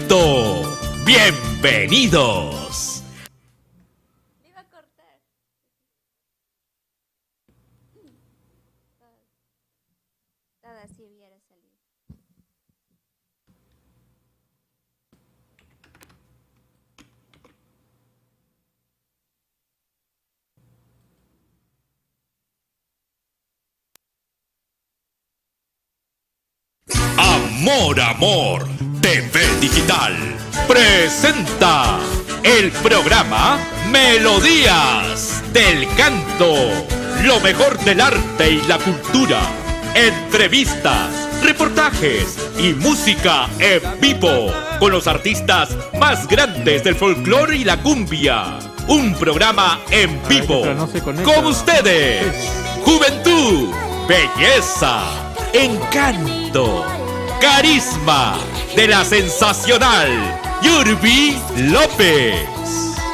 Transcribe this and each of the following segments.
Canto. Bienvenidos. Amor, Amor, TV Digital presenta el programa Melodías del Canto. Lo mejor del arte y la cultura. Entrevistas, reportajes y música en vivo con los artistas más grandes del folclore y la cumbia. Un programa en vivo con ustedes. Juventud, belleza, encanto, carisma de la sensacional Yurbi López.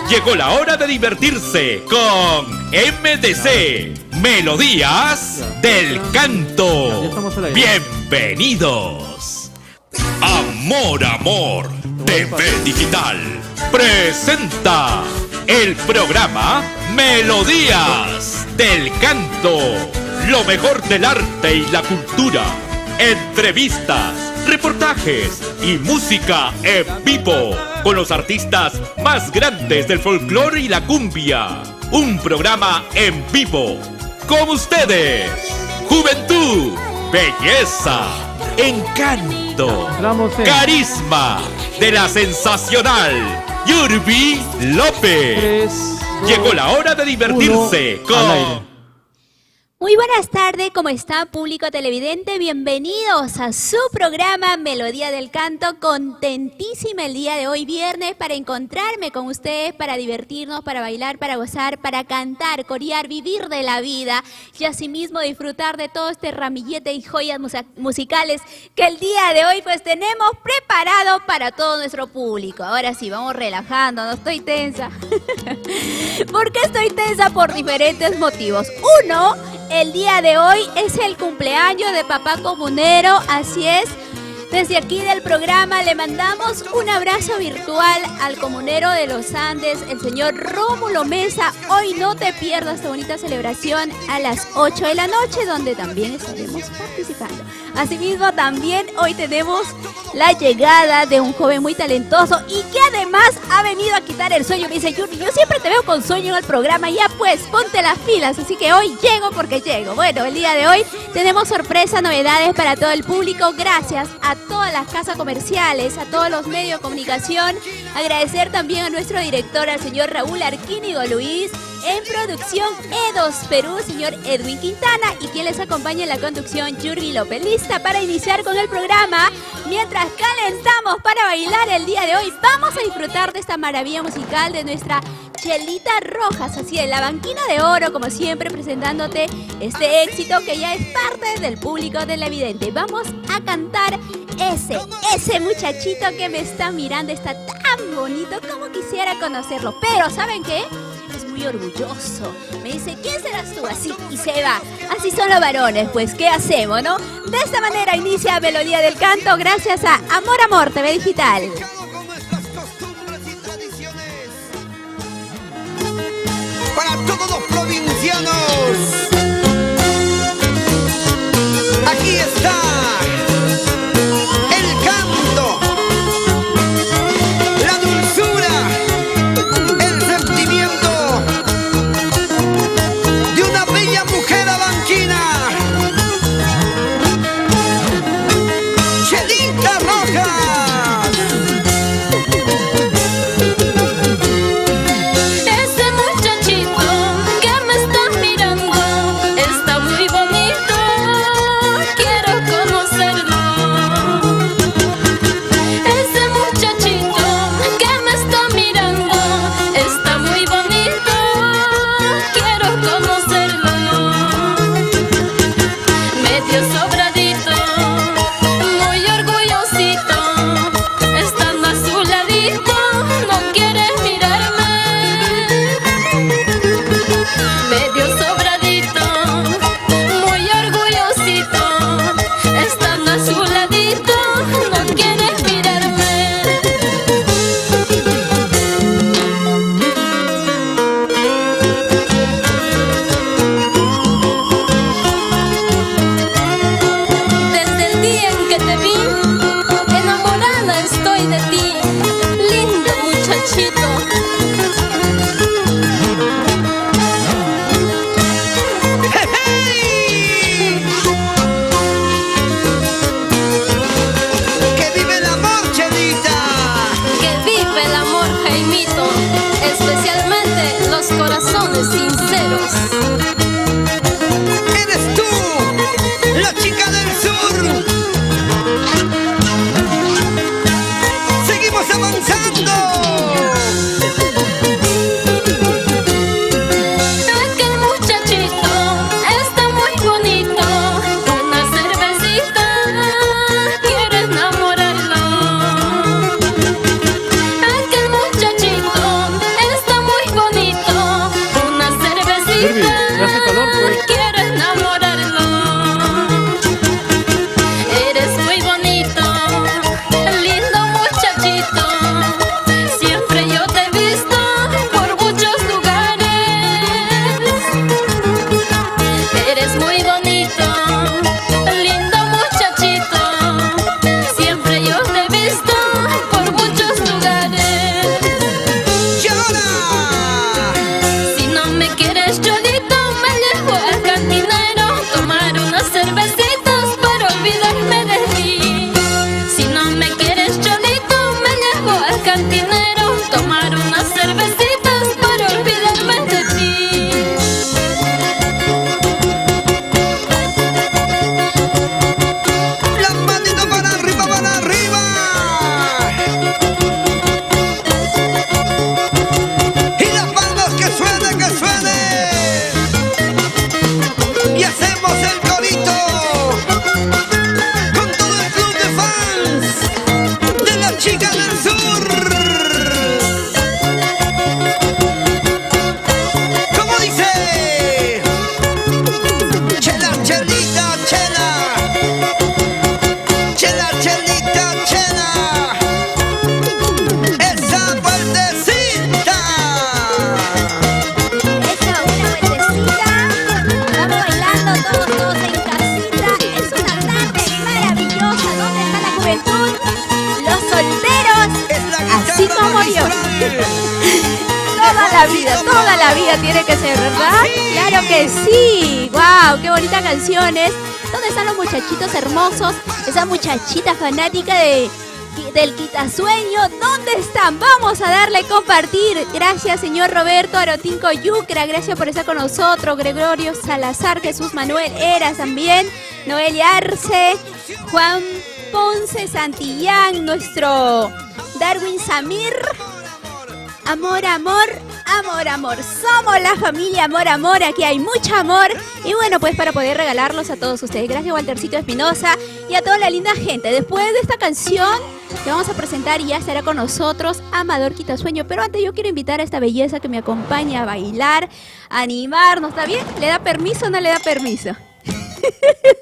Llegó la hora de divertirse con MDC, Melodías del Canto. Bienvenidos. Amor, Amor, TV Digital presenta el programa Melodías del Canto. Lo mejor del arte y la cultura. Entrevistas, reportajes y música en vivo con los artistas más grandes del folclore y la cumbia. Un programa en vivo con ustedes. Juventud, belleza, encanto, carisma de la sensacional Yurbi López. Llegó la hora de divertirse con... Muy buenas tardes, ¿cómo está público televidente? Bienvenidos a su programa Melodía del Canto. Contentísima el día de hoy, viernes, para encontrarme con ustedes, para divertirnos, para bailar, para gozar, para cantar, corear, vivir de la vida y asimismo disfrutar de todo este ramillete y joyas musicales que el día de hoy pues tenemos preparado para todo nuestro público. Ahora sí, vamos relajando, no estoy tensa. ¿Por qué estoy tensa? Por diferentes motivos. Uno, el día de hoy es el cumpleaños de Papá Comunero, así es. Desde aquí del programa le mandamos un abrazo virtual al comunero de los Andes, el señor Rómulo Mesa. Hoy no te pierdas esta bonita celebración a las 8 de la noche, donde también estaremos participando. Asimismo, también hoy tenemos la llegada de un joven muy talentoso y que además ha venido a quitar el sueño. Me dice, Yuri, yo siempre te veo con sueño en el programa, ya pues, ponte las pilas. Así que hoy llego porque llego. Bueno, el día de hoy tenemos sorpresas, novedades para todo el público. Gracias a todas las casas comerciales, a todos los medios de comunicación. Agradecer también a nuestro director, al señor Raúl Arquínigo Luis. En producción, E2 Perú, señor Edwin Quintana, y quien les acompaña en la conducción, Yurbi López. Lista para iniciar con el programa. Mientras calentamos para bailar el día de hoy, vamos a disfrutar de esta maravilla musical de nuestra Chelita Rojas, así de la banquina de oro, como siempre, presentándote este éxito que ya es parte del público televidente. Vamos a cantar ese muchachito que me está mirando, está tan bonito como quisiera conocerlo, pero ¿saben qué? Es muy orgulloso. Me dice, ¿quién serás tú? Así, y se va. Así son los varones, pues, ¿qué hacemos, no? De esta manera inicia Melodía del Canto, gracias a Amor, Amor, TV Digital. Para todos los provincianos, aquí está el canto, la dulzura, el sentimiento de una bella mujer abanquina, Chelita Rojas. Ese muchachito que me está mirando de ti, lindo muchachito. ¡Que vive el amor, Chelita! Que vive el amor, Jaimito, especialmente los corazones sinceros. ¡Eres tú, la chica del sur! ¡Seguimos avanzando! Aquel muchachito está muy bonito, una cervecita quiere enamorarlo. Aquel muchachito está muy bonito, una cervecita quiere enamorarlo. Eres muy bonito, lindo muchachito, siempre yo te he visto por muchos lugares. Eres muy bonito, lindo muchachito, siempre yo te he visto por muchos lugares. ¡Llora! Si no me quieres, Cholito, me llevo al cantinero tomar unas cervecitas para olvidarme de ti. Si no me quieres, Cholito, me llevo al cantinero tomar unas cervecitas para olvidarme de ti. ¡Las manitos para arriba, para arriba! ¡Y las palmas que suene, que suene! Y hacemos el corito con todo el club de fans de la chica del sur. ¿Cómo dice? Chela, chelita, chela. Chela, chelita, chela. Esa vueltecita. Eso, una vueltecita. Vamos bailando todos en casita. Es una tarde maravillosa. ¿Dónde está la juventud? Los solteros. Es la Así guitarra como yo. magistral. Toda la vida tiene que ser, ¿verdad? Claro que sí. ¡Wow! ¡Qué bonitas canciones! ¿Dónde están los muchachitos hermosos? Esa muchachita fanática del quitasueño. ¿Dónde están? Vamos a darle compartir. Gracias, señor Roberto Arotinco Yucra. Gracias por estar con nosotros. Gregorio Salazar, Jesús Manuel Eras también. Noelia Arce, Juan Ponce Santillán, nuestro Darwin Samir. Amor, amor, amor, amor. Somos la familia Amor, amor. Aquí hay mucho amor. Y bueno, pues para poder regalarlos a todos ustedes. Gracias, Waltercito Espinosa. Y a toda la linda gente. Después de esta canción que vamos a presentar y ya estará con nosotros Amador Quitasueño. Pero antes yo quiero invitar a esta belleza que me acompaña a bailar, a animarnos. ¿Está bien? ¿Le da permiso o no le da permiso?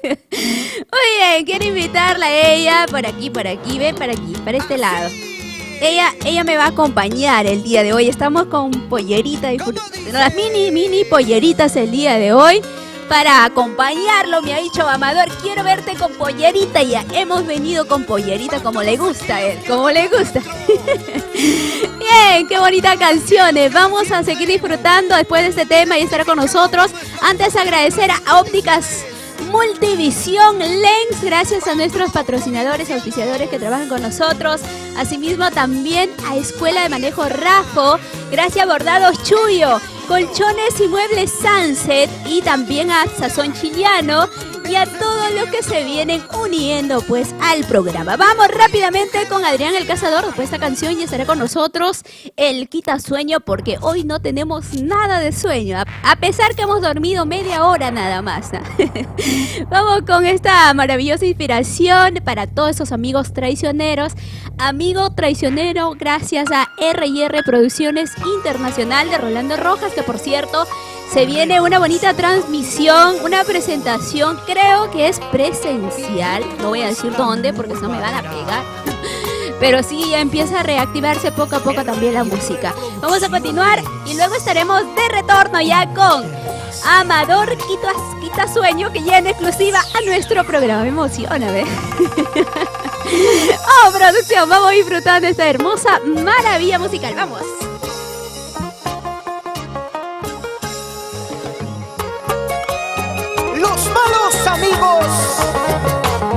Muy bien, quiero invitarla a ella por aquí, ven para aquí, para este lado. Ella me va a acompañar el día de hoy. Estamos con pollerita, las mini polleritas el día de hoy para acompañarlo. Me ha dicho Amador, quiero verte con pollerita. Ya hemos venido con pollerita como le gusta a él, como le gusta. Bien, qué bonitas canciones. Vamos a seguir disfrutando después de este tema y estará con nosotros. Antes agradecer a Ópticas Multivisión Lens, gracias a nuestros patrocinadores, auspiciadores que trabajan con nosotros. Asimismo también a Escuela de Manejo Rafo, gracias a Bordados Chuyo, Colchones y Muebles Sunset y también a Sazón Chiliano y a todos los que se vienen uniendo pues al programa. Vamos rápidamente con Adrián el Cazador. Después de esta canción ya estará con nosotros el Quitasueño, porque hoy no tenemos nada de sueño, a pesar que hemos dormido media hora nada más. Vamos con esta maravillosa inspiración para todos esos amigos traicioneros. Amigo traicionero, gracias a R&R Producciones Internacional de Rolando Rojas, que por cierto se viene una bonita transmisión, una presentación, creo que es presencial, no voy a decir dónde porque no me van a pegar, pero sí ya empieza a reactivarse poco a poco también la música. Vamos a continuar y luego estaremos de retorno ya con Amador Quitasueño, que ya en exclusiva a nuestro programa. Me emociona, ¿ves? Oh, producción, vamos disfrutando de esta hermosa maravilla musical. Vamos. Los malos amigos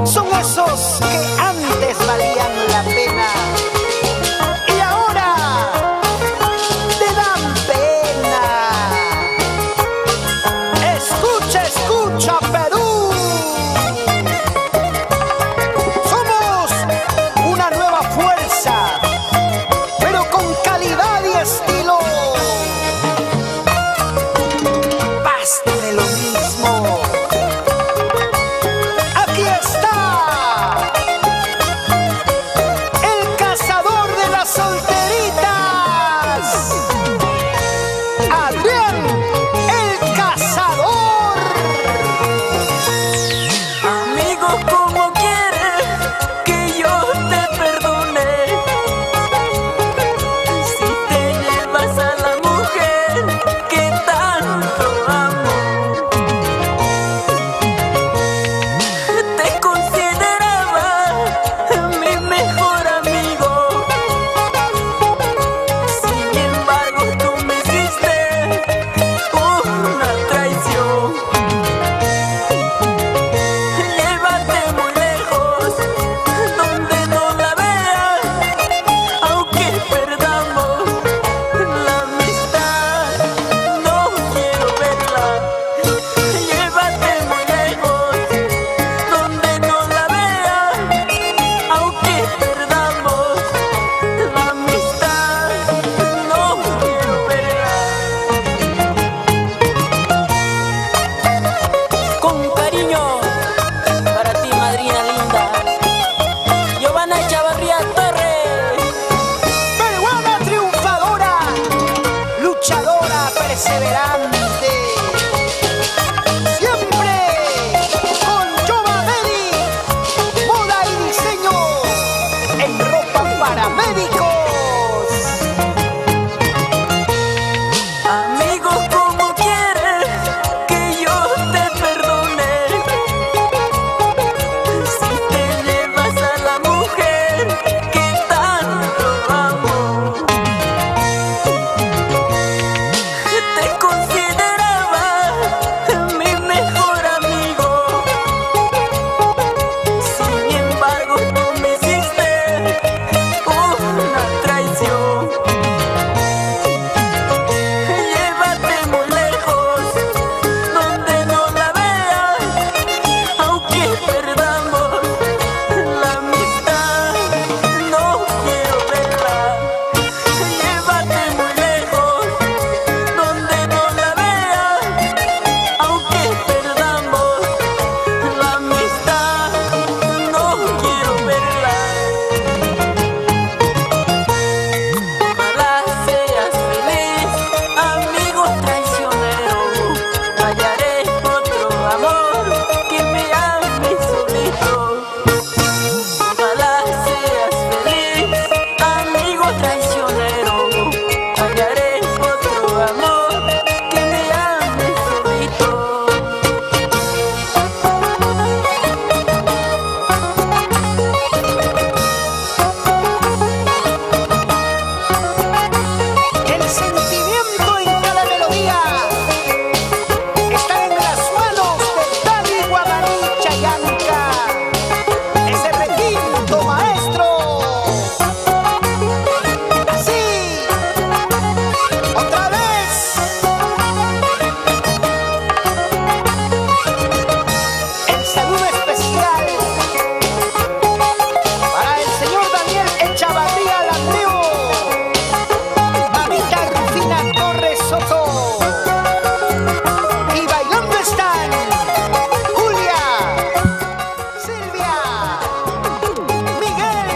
son esos que antes valían la pena y ahora te dan pena. Escucha, escucha, Perú. Somos una nueva fuerza, pero con calidad y estilo. Basta de lo mismo. Aquí está el cazador de las solteritas, Adrián el Cazador. Amigo, ¿cómo quieres que yo te perdone? Si te llevas a la mujer que tanto amo. Te consideraba mi mejor amigo. Sin embargo, tú me hiciste una traición. Llévate muy lejos, donde no la vea, aunque perdamos la amistad, no quiero verla. Llévate muy lejos, donde no la vea, aunque perdamos la amistad, no quiero verla. Con cariño para ti, madrina linda, Giovanna Echavarría Torres. Peruana triunfadora, luchadora perseverante, siempre con Giovanelli, moda y diseño en ropa para médicos. Amigo, ¿cómo quieres que yo te perdone? Si te llevas a la mujer que tanto amo. Te consideraba mi mejor amigo. Sin embargo, tú me hiciste una traición. Llévate muy lejos, donde no la vea, aunque perdamos la amistad, no quiero verla. Llévate muy lejos, donde no la vea, aunque perdamos la amistad, no quiero verla. Ojalá seas feliz, amigo traicionero. Hallaré otro amor que me ame solito. Ojalá seas feliz, amigo traicionero. Hallaré otro amor que me ame solito. El sentimiento en cada melodía está en las manos de Dani Guadalupe Chayanca, ese requinto maestro. Así, otra vez. El saludo especial para el señor Daniel Echavarría Landeo, mamita Rufina Torres Soto, y bailando están Julia, Silvia, Miguel,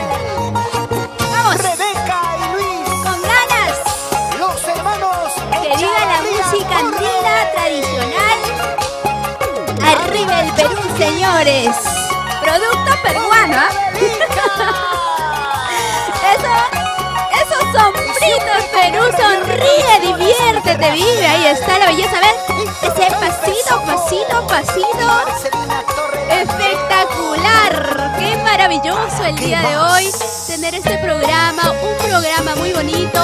Vamos. Rebeca y Luis, Con ganas. los hermanos Que viva la Echavarría música andina Torres. tradicional. Arriba el Perú, señores. Producto peruano, ¿ah? Esos sombritos, Perú, sonríe, diviértete, vive. Ahí está la belleza. A ver, ese pasito, pasito, pasito. Marcelina Torres. Espectacular. Qué maravilloso. maravilloso el día de hoy tener este programa, un programa muy bonito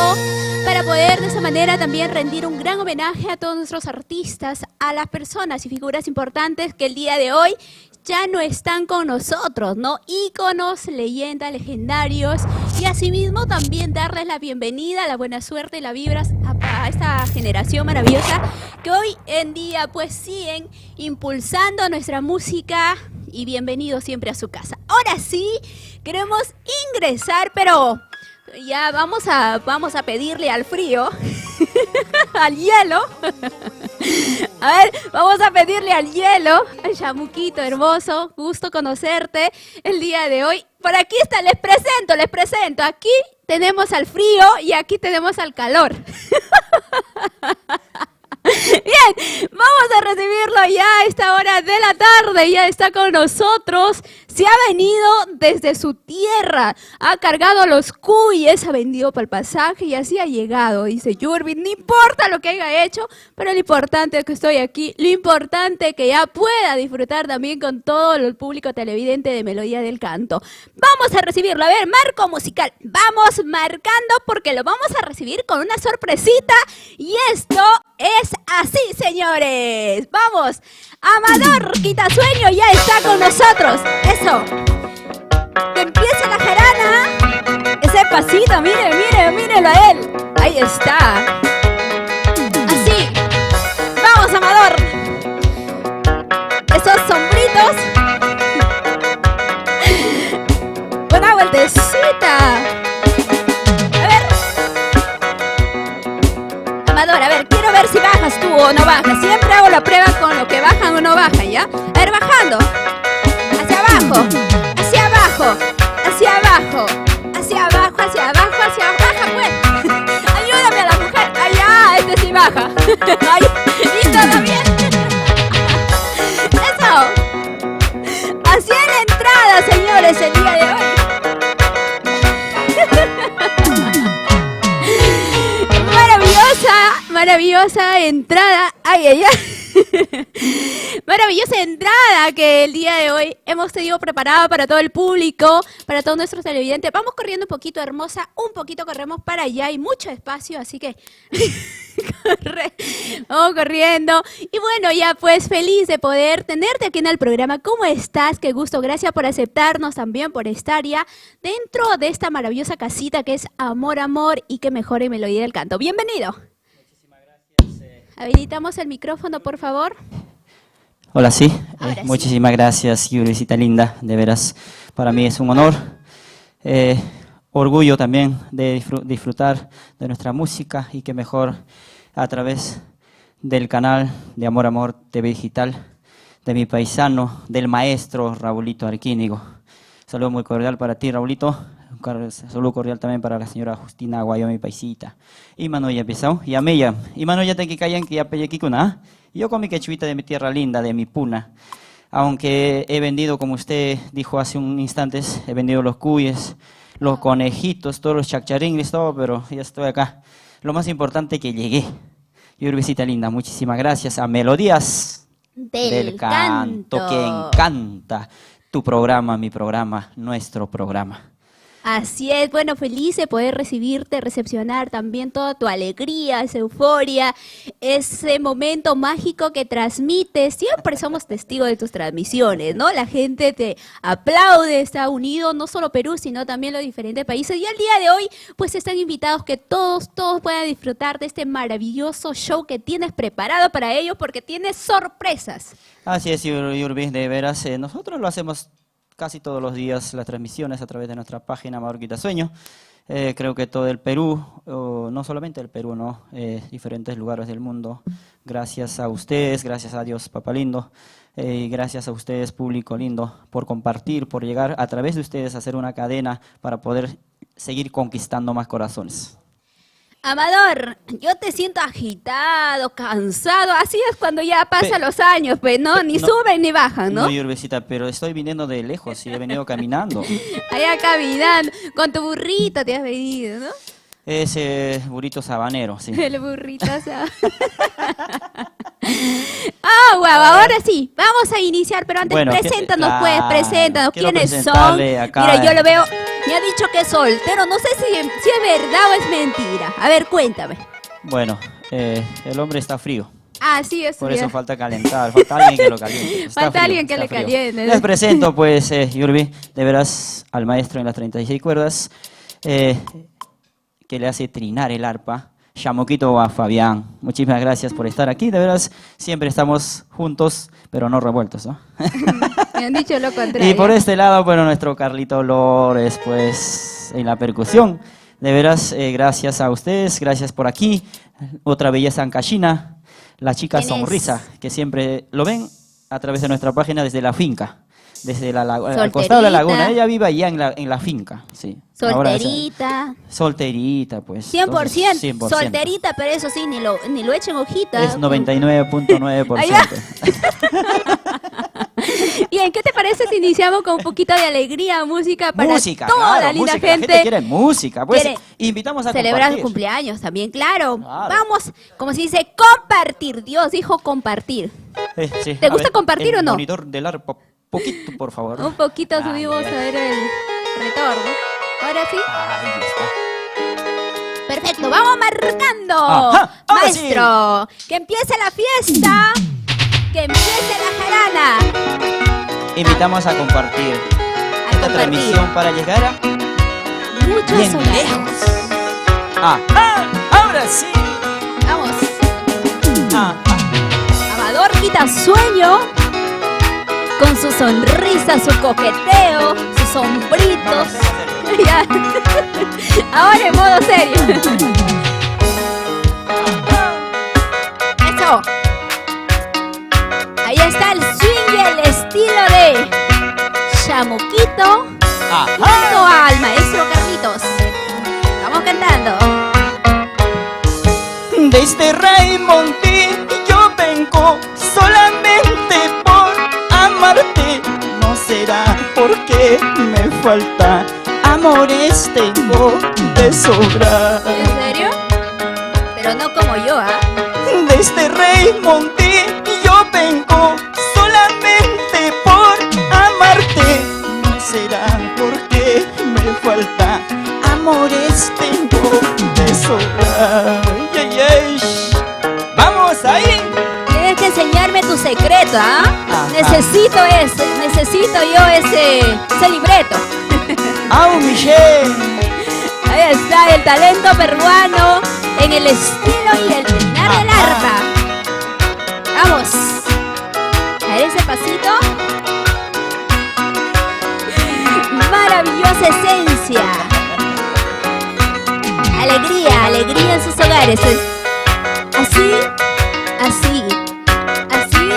para poder de esa manera también rendir un gran homenaje a todos nuestros artistas, a las personas y figuras importantes que el día de hoy ya no están con nosotros, ¿no? Íconos, leyendas, legendarios, y asimismo también darles la bienvenida, la buena suerte y la vibras a esta generación maravillosa que hoy en día pues siguen impulsando nuestra música. Y bienvenidos siempre a su casa. Ahora sí, queremos ingresar, pero ya vamos a pedirle al frío, al hielo. A ver, vamos a pedirle al hielo, al chamuquito hermoso, gusto conocerte el día de hoy. Por aquí está, les presento. Aquí tenemos al frío y aquí tenemos al calor. Bien, vamos a recibirlo ya a esta hora de la tarde, ya está con nosotros, se ha venido desde su tierra, ha cargado los cuyes, ha vendido para el pasaje y así ha llegado, dice Yurbi, no importa lo que haya hecho, pero lo importante es que estoy aquí, lo importante es que ya pueda disfrutar también con todo el público televidente de Melodía del Canto. Vamos a recibirlo, a ver, marco musical, vamos marcando porque lo vamos a recibir con una sorpresita y esto es así, señores. Vamos, Amador Quitasueño ya está con nosotros. Eso. Que empiece la jarana. Ese pasito, mírelo a él. Ahí está. Así. Vamos, Amador. Esos sombritos. Buena vueltecita. Amador, a ver, quiero ver si bajas tú o no bajas. Siempre hago la prueba con lo que bajan o no bajan, ¿ya? A ver, bajando. Hacia abajo, hacia abajo, hacia abajo, hacia abajo, hacia abajo, hacia abajo. Baja, pues. Ayúdame a la mujer. Allá, este sí baja. Ay, y todo bien. Eso. Así en la entrada, señores, el día de hoy. Maravillosa entrada, ay. Maravillosa entrada que el día de hoy hemos tenido preparada para todo el público, para todos nuestros televidentes. Vamos corriendo un poquito, hermosa, un poquito corremos para allá, hay mucho espacio, así que vamos corriendo. Y bueno, ya pues feliz de poder tenerte aquí en el programa. ¿Cómo estás? Qué gusto, gracias por aceptarnos también, por estar ya dentro de esta maravillosa casita que es Amor, y que mejore Melodía del Canto. Bienvenido. Habilitamos el micrófono, por favor. Hola, sí. Ahora sí. Muchísimas gracias, Yurisita linda. De veras, para mí es un honor. Orgullo también de disfrutar de nuestra música y que mejor a través del canal de Amor TV Digital, de mi paisano, del maestro Raulito Arquínigo. Saludo muy cordial para ti, Raulito. Un saludo cordial también para la señora Justina Aguayo, mi paisita. Y mano ya empezó, y a mella. Y mano ya te que callan que ya pelle kikuna. Y yo con mi quechuita de mi tierra linda, de mi puna. Aunque he vendido, como usted dijo hace un instante, he vendido los cuyes, los conejitos, todos los chaccharingles, todo, pero ya estoy acá. Lo más importante que llegué. Y Urbecita linda, muchísimas gracias a Melodías del Canto, que encanta tu programa, mi programa, nuestro programa. Así es, bueno, feliz de poder recibirte, recepcionar también toda tu alegría, esa euforia, ese momento mágico que transmites. Siempre somos testigos de tus transmisiones, ¿no? La gente te aplaude, está unido, no solo Perú, sino también los diferentes países. Y al día de hoy, pues están invitados que todos puedan disfrutar de este maravilloso show que tienes preparado para ellos, porque tienes sorpresas. Así es, Yurbi, de veras, nosotros lo hacemos casi todos los días, las transmisiones a través de nuestra página Amador Quitasueño. Creo que todo el Perú, no solamente el Perú, ¿no? Diferentes lugares del mundo. Gracias a ustedes, gracias a Dios, Papá lindo, y gracias a ustedes, público lindo, por compartir, por llegar a través de ustedes a hacer una cadena para poder seguir conquistando más corazones. Amador, yo te siento agitado, cansado, así es cuando ya pasan los años, pues, ¿no? Ni suben ni bajan, ¿no? No, Yurbecita, pero estoy viniendo de lejos y he venido caminando. Allá caminando, con tu burrito te has venido, ¿no? Ese burrito sabanero, sí. El burrito sabanero. Ah, guau, ahora sí, vamos a iniciar, pero antes Bueno, preséntanos, claro, pues, preséntanos, quiero ¿quiénes son? presentarle acá, Mira, yo lo veo, me ha dicho que es soltero, no sé si es verdad o es mentira. A ver, cuéntame. Bueno, el hombre está frío. Ah, sí, eso Por ya. eso falta calentar, falta alguien que lo caliente. Está Falta frío, alguien que está le frío. caliente. Les presento, pues, Yurbi, de veras, al maestro en las 36 cuerdas, que le hace trinar el arpa, Chamuquito a Fabián. Muchísimas gracias por estar aquí, de veras, siempre estamos juntos, pero no revueltos, ¿no? Me han dicho lo contrario. Y por este lado, bueno, nuestro Carlito Lores, pues, en la percusión. De veras, gracias a ustedes, gracias por aquí. Otra belleza ancashina, la chica ¿Quién es? sonrisa, que siempre lo ven a través de nuestra página desde la finca, desde al costado de la laguna. Solterita. Ella vive allá en la finca, sí. Ahora, Solterita. solterita, pues. 100%, entonces, 100%. solterita, pero eso sí, ni lo echen hojita. Es 99.9%. Allá. Bien, ¿qué te parece si iniciamos con un poquito de alegría, música para Música, toda claro, la linda música. La gente gente? quiere música, pues. Quiere Invitamos a celebrar compartir. su cumpleaños también, claro. Claro. Vamos, como se dice, compartir. Dios dijo compartir. Sí. ¿Te A gusta compartir el o no? monitor del arpa, poquito, por favor. Un poquito Ay, subimos ay, a ay. ver el retorno. Ahora sí. Ahí está. Perfecto, vamos marcando. Ajá, ahora Maestro, que empiece la fiesta. Que empiece la jarana. Invitamos a compartir A esta compartir. transmisión para llegar a Muchos bien hogares. lejos. Ahora sí. Vamos. Ah, Amador quita sueño con su sonrisa, su coqueteo, sus sombritos. Ya. Ahora en modo serio. Eso. Ahí está el swing y el estilo de Chamuquito junto al maestro Carlitos. Vamos cantando. Desde Raimonti yo vengo solamente por amarte. No será porque me falta amores, tengo de sobra. ¿En serio? Pero no como yo, ¿ah? Desde Raimonti yo vengo solamente por amarte. No será porque me falta amores, tengo de sobra. Ay, ay. Vamos ahí. Tienes que enseñarme tu secreto, ¿ah? Ajá. Necesito yo ese libreto. ¡Au, Michelle! Ahí está el talento peruano en el estilo y el trinar del Ajá. arpa. Vamos. A ver ese pasito. Maravillosa esencia. Alegría, alegría en sus hogares. Así, así, así,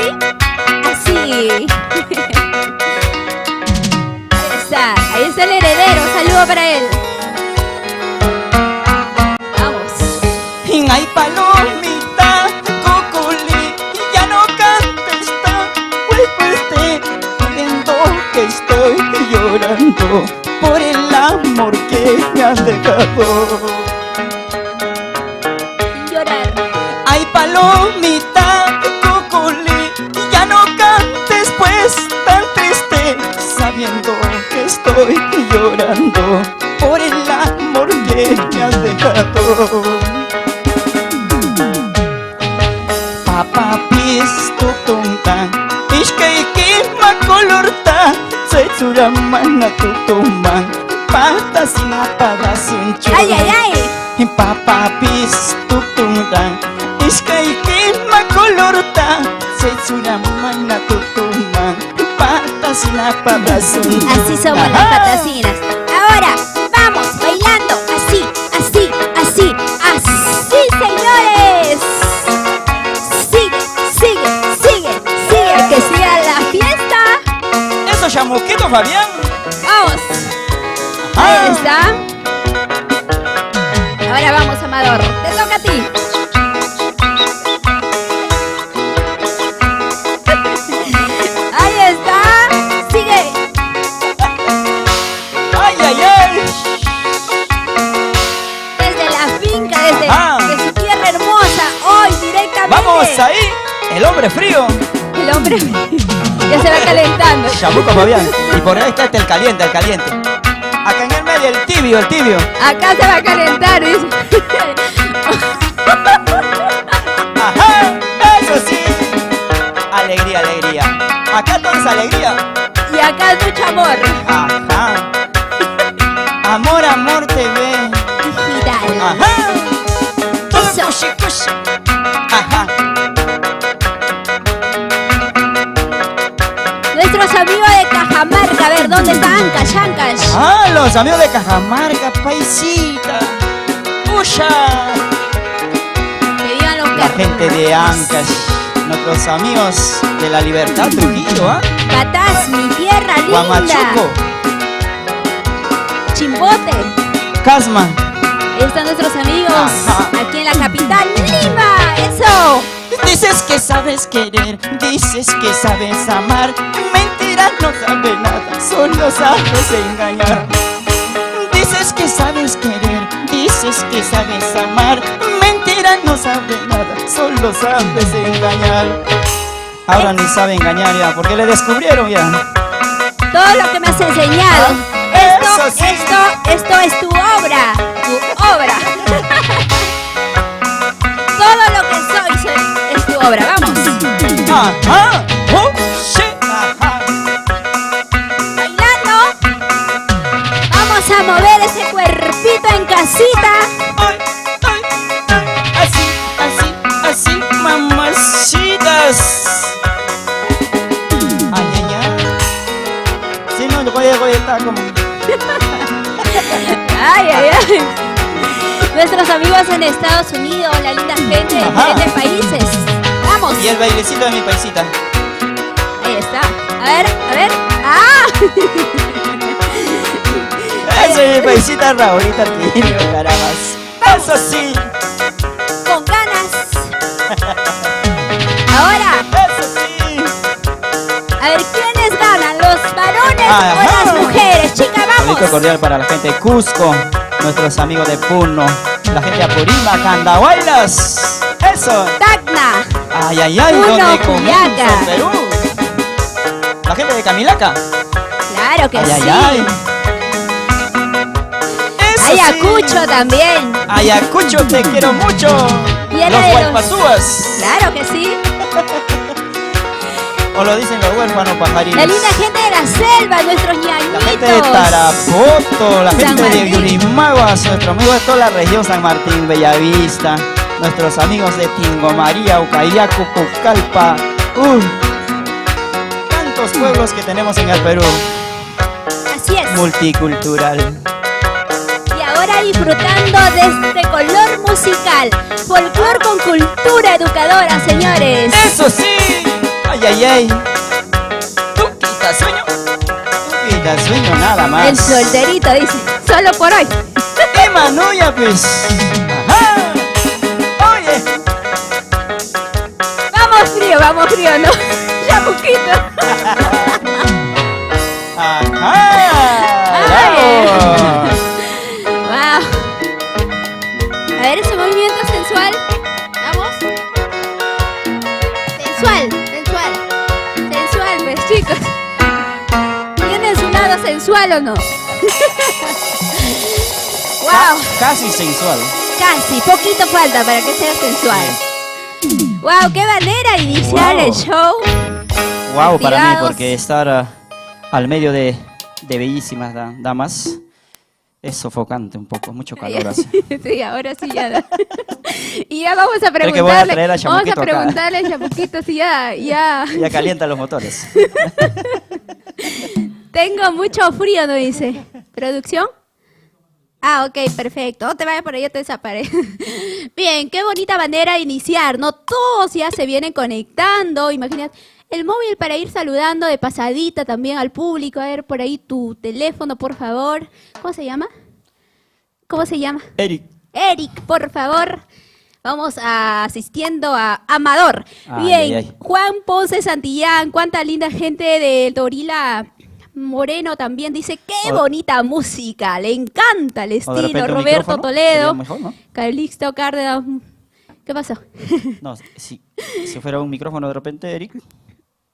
así. Ahí está el heredero. Saludo para él. Vamos. Ay, palomita, cocoli, ya no cantes tan, pues te viendo que estoy llorando por el amor que me has dejado. Sin llorar. Ay, palomita, cocoli, ya no cantes pues tan triste, sabiendo que estoy llorando por el amor que me has dejado. Papa pisto tonta, ishkai kima colorta, setsura mana tutumban, patas y patas un ¡Ay, ay, ay! Papa pisto tonta, ishkai kima colorta, setsura mana tutumban, patas y patas un Así somos las patasinas. Ahora, vamos, bailando. Así, así, así, así, señores. Sigue, sigue, sigue, sigue. Que siga la fiesta. Eso, Chamuquito, Fabián. Vamos. Ahí está. Ahora vamos, Amador. Te toca a ti. Ahí está. Sigue. Ay, ay, ay. Desde la finca, desde Ajá. de su tierra hermosa, hoy directamente. Vamos ahí. El hombre frío. El hombre ya se va calentando. Chabuco Fabián. Y por ahí está el caliente, el caliente. Acá en el medio el tibio, el tibio. Acá se va a calentar, dice. Ajá, eso sí. Alegría, alegría. Acá todo es alegría. Y acá es mucho amor. Ajá. Amor, amor TV. Digital. Ajá. Todo Eso. cushi, cushi. Ajá. Nuestros amigos de Cajamarca, a ver, ¿dónde están? Ancash, Ancash. Ah, los amigos de Cajamarca, paisita. ¡Usha! Que vivan los La perros. gente de Ancash, nuestros amigos de la Libertad Trujillo, ¿ah? Catás, mi tierra linda. Guamachuco, Chimbote. Casma. Ahí están nuestros amigos. Ajá. Aquí en la capital, Lima. Eso. Dices que sabes querer, dices que sabes amar. Mentira, no sabes nada, solo sabes engañar. Dices que sabes querer, dices que sabes amar. Mentira, no sabes nada, solo sabes engañar. Ahora ni sabe engañar ya, porque le descubrieron ya. Todo lo que me has enseñado. Eso sí. Esto es tu obra. Tu obra. Todo lo que soy es tu obra. Vamos. Ajá, oh, shit, ajá. Bailando. Vamos a mover ese cuerpito en casita. Ay, ay, ay. Así, así, así, mamacitas. Ay, ay, ay. Sí, no, oye, está como... Ay, ay, ay. Nuestros amigos en Estados Unidos, la linda gente de Ajá. diferentes países. Vamos. Y el bailecito de mi paisita. Ahí está. A ver, a ver. ¡Ah! Esa es mi paisita Raulita Arquillo, carambas. Eso sí. Con ganas. Ahora, Eso sí. a ver, ¿quiénes ganan? ¿Los varones Ajá. o las mujeres? Chica, vamos. Saludo cordial para la gente de Cusco, nuestros amigos de Puno, la gente de Apurímac, Candahuaylas. Eso. Tacna. Ay, ay, ay, Puno, donde Juliaca. comienza Perú. La gente de Camilaca. Claro que Ay, sí. ay, ay. Eso Ayacucho sí. también. Ayacucho, te quiero mucho. Viene Los de los- guaypazúas. Claro que sí. O lo dicen los huérfanos pajaritos. La linda gente de la selva, nuestros ñañitos. La gente de Tarapoto, la San gente de Martín. Yurimaguas, nuestros amigos de toda la región, San Martín, Bellavista, nuestros amigos de Tingo María, Ucayacu, Pucallpa. Tantos pueblos que tenemos en el Perú, Así es. multicultural. Y ahora disfrutando de este color musical. Folclor con cultura educadora, señores. ¡Eso sí! ¡Ay, ay, ay! ¿Tú quitas sueño? ¿Tú quitas sueño nada más? El solterito dice, solo por hoy. ¡Qué manuya, pues! ¡Ajá! ¡Oye! Vamos frío, ¿no? Ya poquito. ¡Ajá! ¡Bravo! Wow. A ver ese movimiento sensual. Vamos. Sensual, pues chicos. ¿Tienen su lado sensual o no? Wow. Casi sensual. Casi, poquito falta para que sea sensual. Wow, qué manera de iniciar Wow. el show. Wow, para mí, Activados. porque estar al medio de bellísimas damas es sofocante un poco, mucho calor hace. Sí, ahora sí ya. Y ya vamos a Creo que voy a preguntarle. traer a Vamos a Chamuquito acá. preguntarle a Chamuquito si ya. Ya calienta los motores. Tengo mucho frío, ¿no dice? ¿Producción? Ah, ok, perfecto. No te vayas por ahí, yo te desaparezco. Bien, qué bonita manera de iniciar, ¿no? Todos ya se vienen conectando, imagínate. El móvil para ir saludando de pasadita también al público. A ver, por ahí tu teléfono, por favor. ¿Cómo se llama? ¿Cómo se llama? Eric. Eric, por favor. Vamos asistiendo a Amador. Ay, Bien, ay, ay. Juan Ponce Santillán, cuánta linda gente de Dorila Moreno también dice, qué O- bonita música, le encanta el O de estilo. repente un Roberto micrófono, Toledo, sería mejor, ¿no? Calixto Cárdenas, ¿Qué pasó? No, si fuera un micrófono de repente, Eric.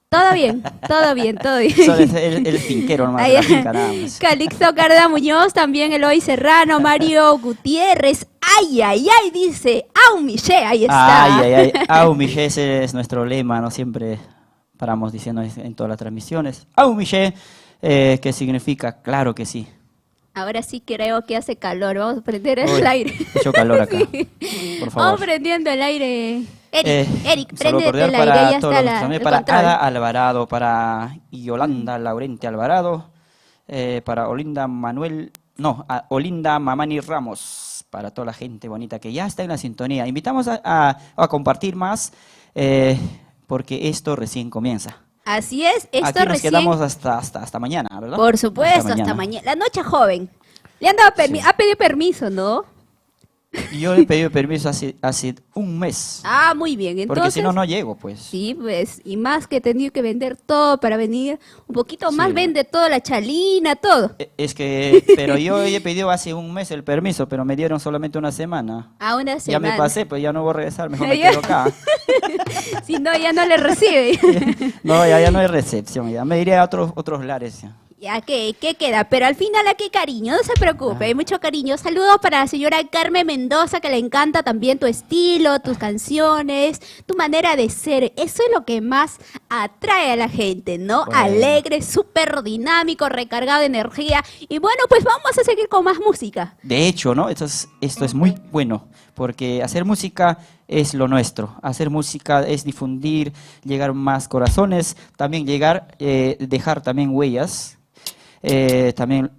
Todo bien, todo bien, todo bien. Solo es el finquero nomás, de la finca nada más. Calixto Carda Muñoz, también Eloy Serrano, Mario Gutiérrez. Ay, ay, ay, dice. Au, Miché, ahí está. Ay, ay, ay. Au, Miché, ese es nuestro lema, ¿no? Siempre paramos diciendo en todas las transmisiones. Au, Miché, ¿qué significa? Claro que sí. Ahora sí creo que hace calor. Vamos a prender el Uy, aire. mucho calor acá. Sí. Por favor. Vamos prendiendo el aire. Eric, saludo prende cordial el aire. para Ya todos está los- también el para control. Ada Alvarado, para Yolanda Laurente Alvarado, para Olinda Mamani Ramos, para toda la gente bonita que ya está en la sintonía. Invitamos a compartir más porque esto recién comienza. Así es, esto Aquí nos recién. quedamos hasta mañana, ¿verdad? Por supuesto, hasta mañana. La noche joven. Le han dado ha pedido permiso, ¿no? Yo le he pedido permiso hace un mes, Ah, muy bien. Entonces, porque si no, no llego, pues. sí, pues, y más que he tenido que vender todo para venir, un poquito más Sí. vende todo, la chalina, todo. Es que, pero yo he pedido hace un mes el permiso, pero me dieron solamente una semana. A una Ya semana. me pasé, pues ya no voy a regresar, mejor me Ya. quedo acá. Si no, ya no le recibe. No, ya no hay recepción, ya me iré a otros lares. Ya. Ya, ¿qué queda? Pero al final, ¿a qué cariño? No se preocupe, hay mucho cariño. Saludos para la señora Carmen Mendoza, que le encanta también tu estilo, tus canciones, tu manera de ser. Eso es lo que más atrae a la gente, ¿no? Bueno. Alegre, súper dinámico, recargado de energía. Y bueno, pues vamos a seguir con más música. De hecho, ¿no? Esto es muy bueno, porque hacer música es lo nuestro. Hacer música es difundir, llegar a más corazones, también dejar también huellas. También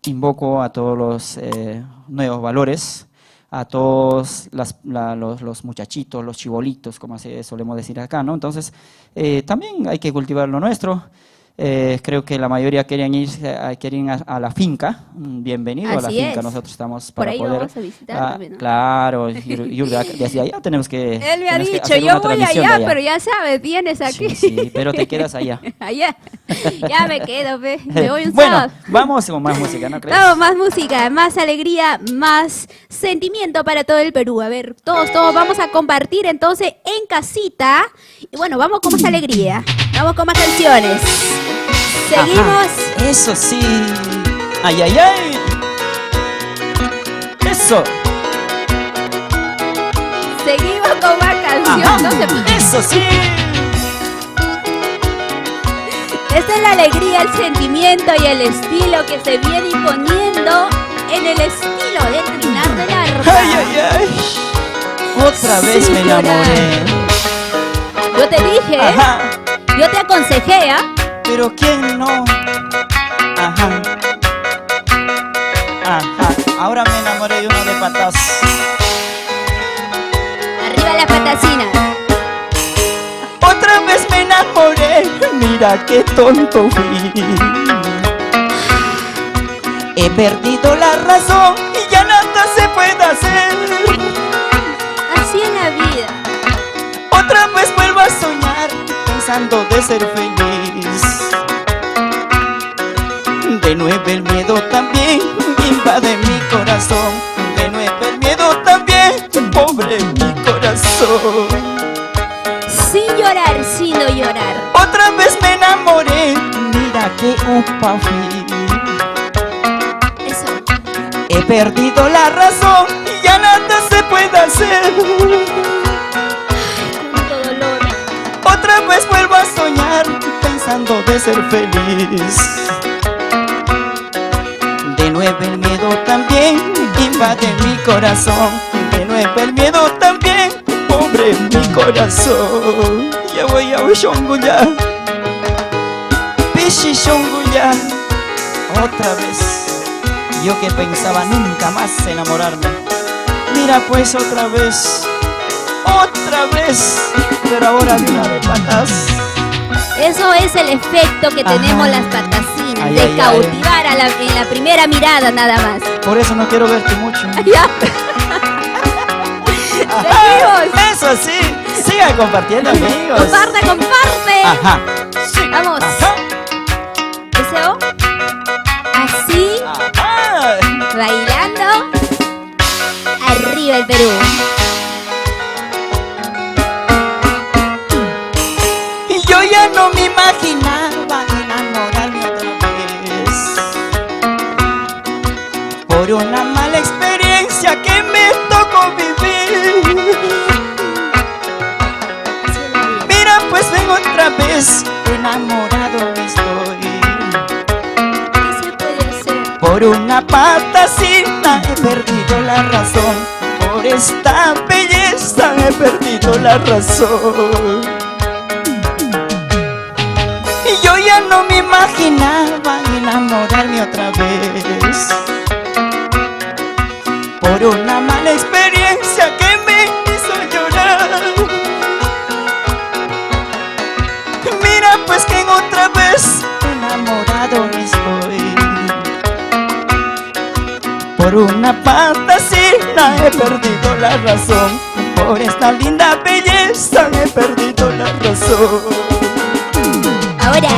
invoco a todos los nuevos valores, a todos los muchachitos, los chibolitos, como así solemos decir acá, ¿no? Entonces, también hay que cultivar lo nuestro. Creo que la mayoría querían ir a la finca. Bienvenido a la Así finca. es. Nosotros estamos Por para ahí poder. vamos a visitar también, ¿no? Claro, Yurda, desde allá tenemos que. Él me ha tenemos que dicho, hacer yo una voy transmisión de allá, pero ya sabes, vienes aquí. Sí, sí, pero te quedas allá. Allá. Ya me quedo, ve. Me voy un Bueno, sábado. vamos con más música, ¿no crees? Vamos, más música, más alegría, más sentimiento para todo el Perú. A ver, todos vamos a compartir entonces en casita. Y bueno, vamos con más alegría. Vamos con más canciones. Seguimos. Ajá, eso sí. Ay, ay, ay. Eso. Seguimos con más canción. Ajá, No se- eso sí. Esta es la alegría, el sentimiento y el estilo que se viene imponiendo en el estilo de Trinar del Arpa. Ay, ay, ay. Otra vez Sí, me enamoré. Yo te dije, Ajá. yo te aconsejé, ¿ah? Pero quién no. Ajá. Ajá. Ahora me enamoré de uno de patas. Arriba la patacina. Otra vez me enamoré. Mira qué tonto fui. He perdido la razón y ya nada se puede hacer. Así es la vida. Otra vez vuelvo a soñar pensando de ser feliz. De nuevo el miedo también invade mi corazón. De nuevo el miedo también, pobre mi corazón. Sin llorar, sin no llorar. Otra vez me enamoré, mira qué upa fui. Eso. He perdido la razón y ya nada se puede hacer. Cuánto dolor. Otra vez vuelvo a soñar pensando de ser feliz. De nuevo el miedo también invade mi corazón. De nuevo el miedo también, pobre mi corazón. Ya voy a Shonguya, Pishi Shonguya. Otra vez, yo que pensaba nunca más enamorarme. Mira pues otra vez, pero ahora de una de patas. Eso es el efecto que Ajá. tenemos las patacines, Ay, de ay, ay. cautivar en la primera mirada nada más. Por eso no quiero verte mucho. Ya. Ajá, Seguimos. eso sí, sigan compartiendo, amigos. Comparte, comparte. Ajá. Sí. Vamos. Ajá. Deseo. Así, Ajá. bailando. Arriba el Perú. Por una patacita he perdido la razón, por esta belleza he perdido la razón. Y yo ya no me imaginaba enamorarme otra vez, por una mala experiencia que me hizo llorar. Mira pues que otra vez enamorado estoy, por una fantasía he perdido la razón, por esta linda belleza he perdido la razón. Ahora,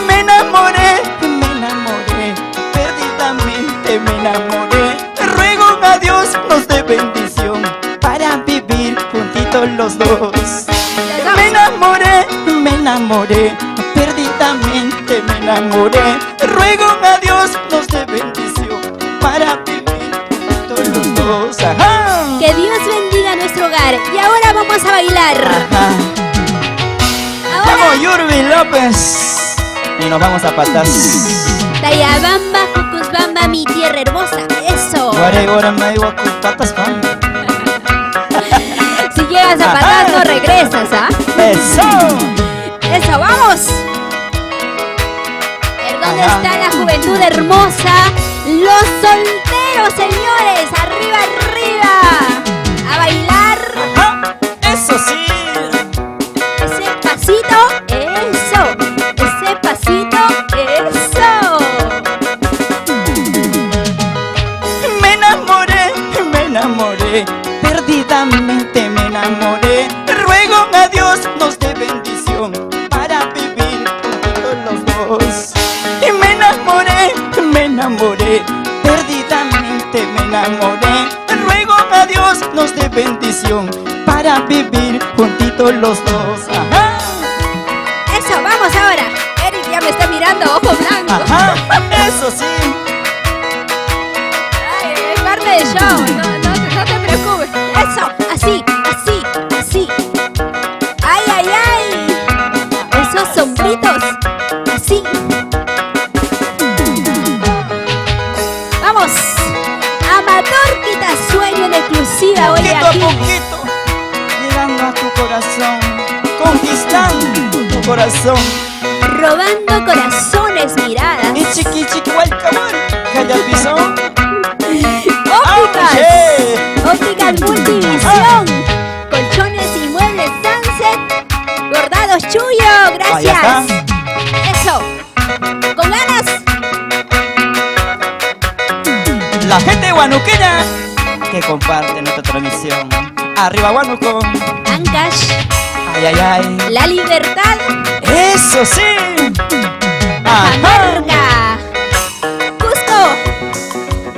Me enamoré, perdidamente me enamoré. Ruego a Dios nos dé bendición para vivir juntitos los dos. Me enamoré, perdidamente me enamoré. Ruego a Dios nos dé bendición para vivir juntitos los dos. Ajá. que Dios bendiga nuestro hogar. Y ahora vamos a bailar. Ajá. Ahora, Vamos, Yurbi López. Y nos vamos a patas. Tayabamba, Jucusbamba, mi tierra hermosa. Eso. Guaregora, Maiwa, patas, pan. Si llegas a patas, no regresas, ¿ah? Eso. Eso, vamos. ¿Dónde Ajá. está la juventud hermosa? Los solteros, señores. Arriba, arriba. A bailar. Ajá. Eso sí. Ese pasito. Eso. Ese pasito. Eso. Me enamoré, perdidamente me enamoré. Ruego a Dios nos dé bendición para vivir juntos los dos. Y me enamoré, perdidamente me enamoré. Ruego a Dios nos dé bendición para vivir juntitos los dos. Ajá, Eso, vamos ahora. Eric ya me está mirando, ojo blanco. ajá, eso sí. Ay, es parte del show, no te preocupes. Eso, así, así, así. Ay, ay, ay. Esos sombritos, así. Vamos. Amatorquita, sueño en exclusiva hoy Poquito a aquí. poquito, llegando a tu corazón, conquistando tu corazón. Robando corazones, miradas. Y chiqui chiqui guaycamán, calla pisón. Ópticas. yeah. Ópticas Multivisión. Colchones y muebles Sunset. Bordados Chuyo, Ahí está. gracias. Eso. Con ganas. La gente guanuqueña que comparte nuestra transmisión. Arriba Huánuco. Ancash. Ay, ay, ay. La libertad. Eso sí. Ajá. Cajamarca. Cusco.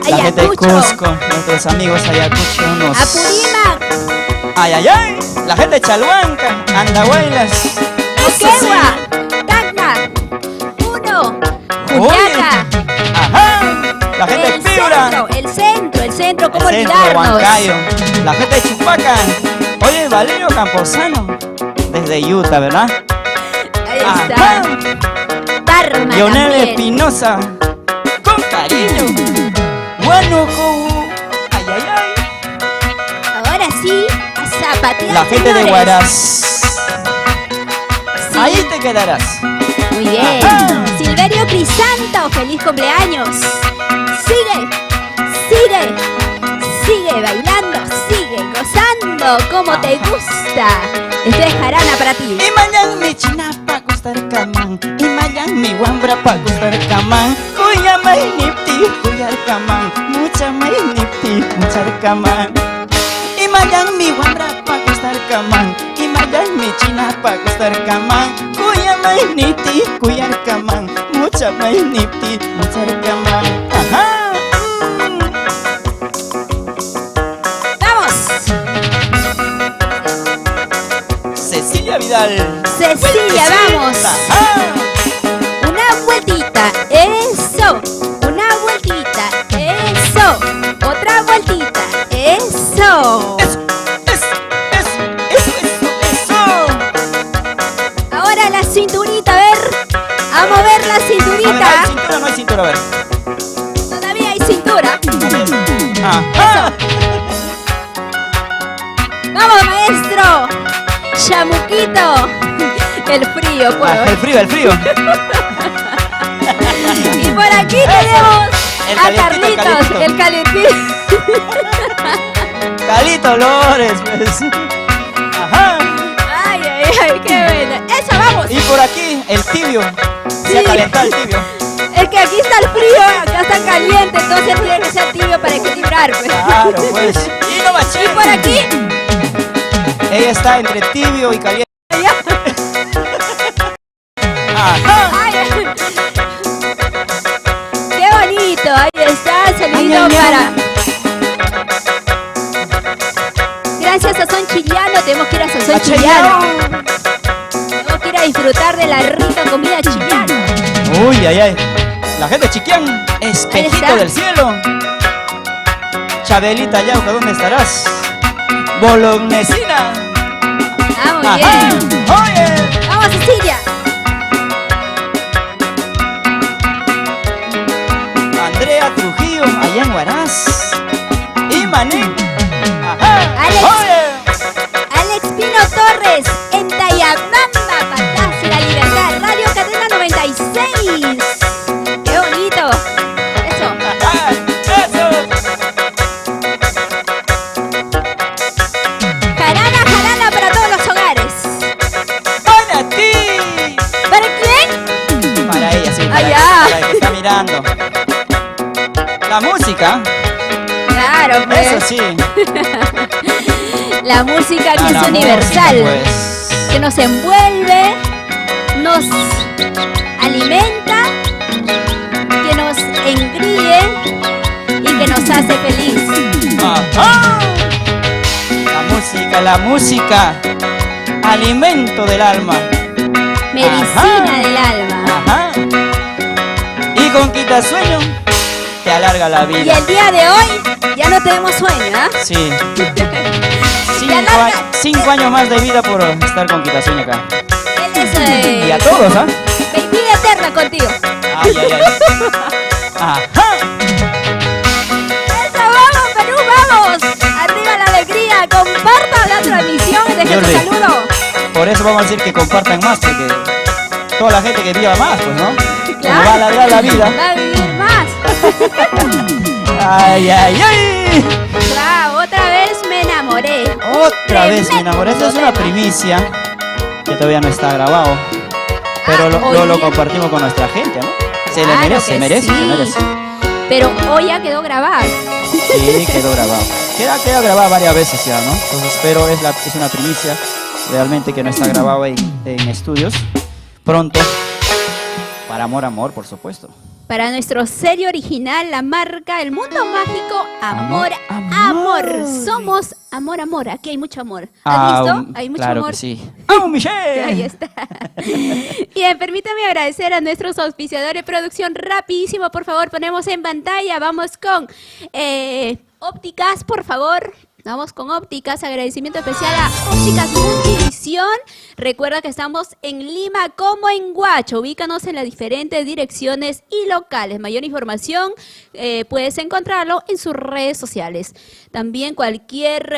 La gente de Ayacucho. Cusco, nuestros amigos Ayacucho nos. Apurímac. Ay, ay, ay. La gente de Chalhuanca, Andahuaylas. Eso sí. Moquegua. Tacna. Puno. Oye. Juliaca. Ajá. La gente de El Piura. centro, el centro, ¿cómo El centro de olvidarnos? Huancayo. La gente de Chupaca. Oye, Valerio Camposano. Desde Utah, ¿verdad? Ahí Ajá. está. Tarma Lionel también. Espinosa. Con cariño. Huánuco. Ay, ay, ay. Ahora sí, a zapatear, La gente de señores. Huaraz. Sí. Ahí te quedarás. Muy bien. Ajá. Silverio Crisanto, feliz cumpleaños. Sigue, sigue, sigue bailando, sigue gozando como te gusta. Esto es jarana para ti. Y mañana mi china pa' gustar camán. Y mañana mi guambra pa' gustar camán. Cuya mai nipti, cuyar camán. Mucha mai nipti, muchar camán. Y mañana mi guambra pa' gustar camán. Y mañana mi china pa' gustar camán. Cuya mai nipti, cuyar camán. Mucha mai nipti, muchar camán. Ajá. Vamos. Cecilia Vidal. Cecilia, vamos. Ajá. Una vueltita, eso. Una vueltita, eso. Otra vueltita, eso. Eso. Ahora la cinturita, a ver. A mover la A ver, cinturita. ¿hay cintura o no hay cintura? A ver. chamuquito. El frío, pues. El frío, el frío. Y por aquí tenemos El a calentito, Carlitos, el calentito. Calito Lores, pues. Ajá. Ay, ay, ay, qué bueno. Eso, vamos. Y por aquí, el tibio. Se Sí. ha calentado el tibio. Es que aquí está el frío, acá está caliente, entonces tiene que ser tibio para equilibrar, pues. Claro, pues. Y no machín. Y por aquí, Ella está entre tibio y caliente. allá. Ajá. Ay, ay. Qué bonito, ahí está, saludito Ay, ay, ay. para... Gracias a Son Chillano, tenemos que ir a Sazón A Chillano. Chillano. Tenemos que ir a disfrutar de la rica comida chillana. Uy, ay, ay. La gente de Chiquián, espejito está. del cielo. Chabelita Yauca, ¿dónde estarás? Bolognesina. Ah, muy Ajá. bien. Oye. Vamos, Cecilia. Andrea Trujillo, allá en Huaraz. Y Mané. Ajá. Alex. Oye. Alex Pino Torres, en Tayabamba, Palacio de la Libertad, Radio Cadena 96. ¡Qué bonito! Eso. Ajá. Eso. Jarana, jarana para todos los hogares. Para ti. ¿Para quién? Para ella, sí. Para, Allá. para el que está mirando. La música, Claro, pues. eso sí. La música que La es universal, música, pues. que nos envuelve, nos alimenta, que nos engríe y que nos hace feliz. Ajá. La música, alimento del alma. Medicina Ajá. del alma. Ajá. Y con quitasueño te alarga la Y vida. el día de hoy ya no tenemos sueño, ¿ah? Sí. Te alarga. 5 años más de vida por estar con quitasueño acá. Él es Y a todos, ¿ah? vida eterna contigo. Ay, ay, ay. Ajá. ¡Eso, vamos, Perú, vamos! ¡Arriba la alegría! ¡Compartan la transmisión! ¡Dejen Jordi. su saludo! Por eso vamos a decir que compartan más, porque toda la gente que viva más, pues, ¿no? Como va a alargar la vida. ¡Va a vivir más! Ay, ay, ay. ¡Wow! Otra vez me enamoré. Otra vez me Tremendo enamoré. Esta es una tema. primicia que todavía no está grabado. Pero hoy lo día. compartimos con nuestra gente, ¿no? Se le Claro merece, que se merece, sí. se merece. Pero hoy ya quedó grabado. Sí, quedó grabado. Queda grabado varias veces ya, ¿no? Entonces, pero es una primicia realmente que no está grabado en estudios. Pronto, para Amor, por supuesto. Para nuestro serie original, la marca El Mundo Mágico, Amor, Amor, Amor. amor. Somos Amor, Amor. Aquí hay mucho amor. ¿Has visto? Hay mucho claro amor. que sí. ¡Vamos, Michelle! Ahí está. Bien, permítame agradecer a nuestros auspiciadores de producción. Rapidísimo, por favor, ponemos en pantalla. Vamos con ópticas, por favor. Vamos con ópticas. Agradecimiento especial a Ópticas Multivisión. Recuerda que estamos en Lima como en Huacho. Ubícanos en las diferentes direcciones y locales. Mayor información puedes encontrarlo en sus redes sociales. También cualquier,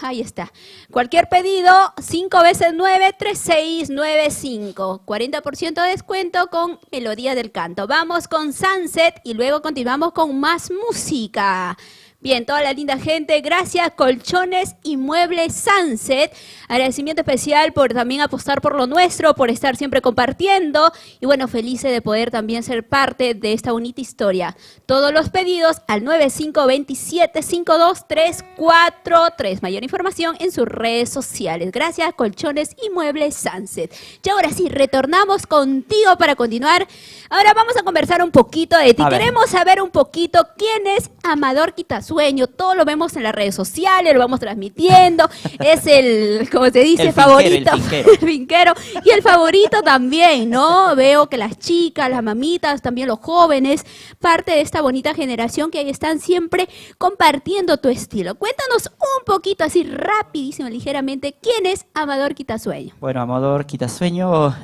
ahí está. Cualquier pedido, 5 veces 9, 3695. 40% de descuento con Melodía del Canto. Vamos con Sunset y luego continuamos con más música. Bien, toda la linda gente, gracias Colchones y Muebles Sunset. Agradecimiento especial por también apostar por lo nuestro, por estar siempre compartiendo. Y bueno, felices de poder también ser parte de esta bonita historia. Todos los pedidos al 9527-52343. Mayor información en sus redes sociales. Gracias Colchones y Muebles Sunset. Y ahora sí, retornamos contigo para continuar. Ahora vamos a conversar un poquito de ti. A ver. Queremos saber un poquito quién es Amador Quitasueño. Todo lo vemos en las redes sociales, lo vamos transmitiendo. Es el, como se dice, El finquero, favorito. el finquero. El finquero. Y el favorito también, ¿no? Veo que las chicas, las mamitas, también los jóvenes, parte de esta bonita generación que ahí están siempre compartiendo tu estilo. Cuéntanos un poquito así rapidísimo, ligeramente, ¿quién es Amador Quitasueño? Bueno, Amador Quitasueño,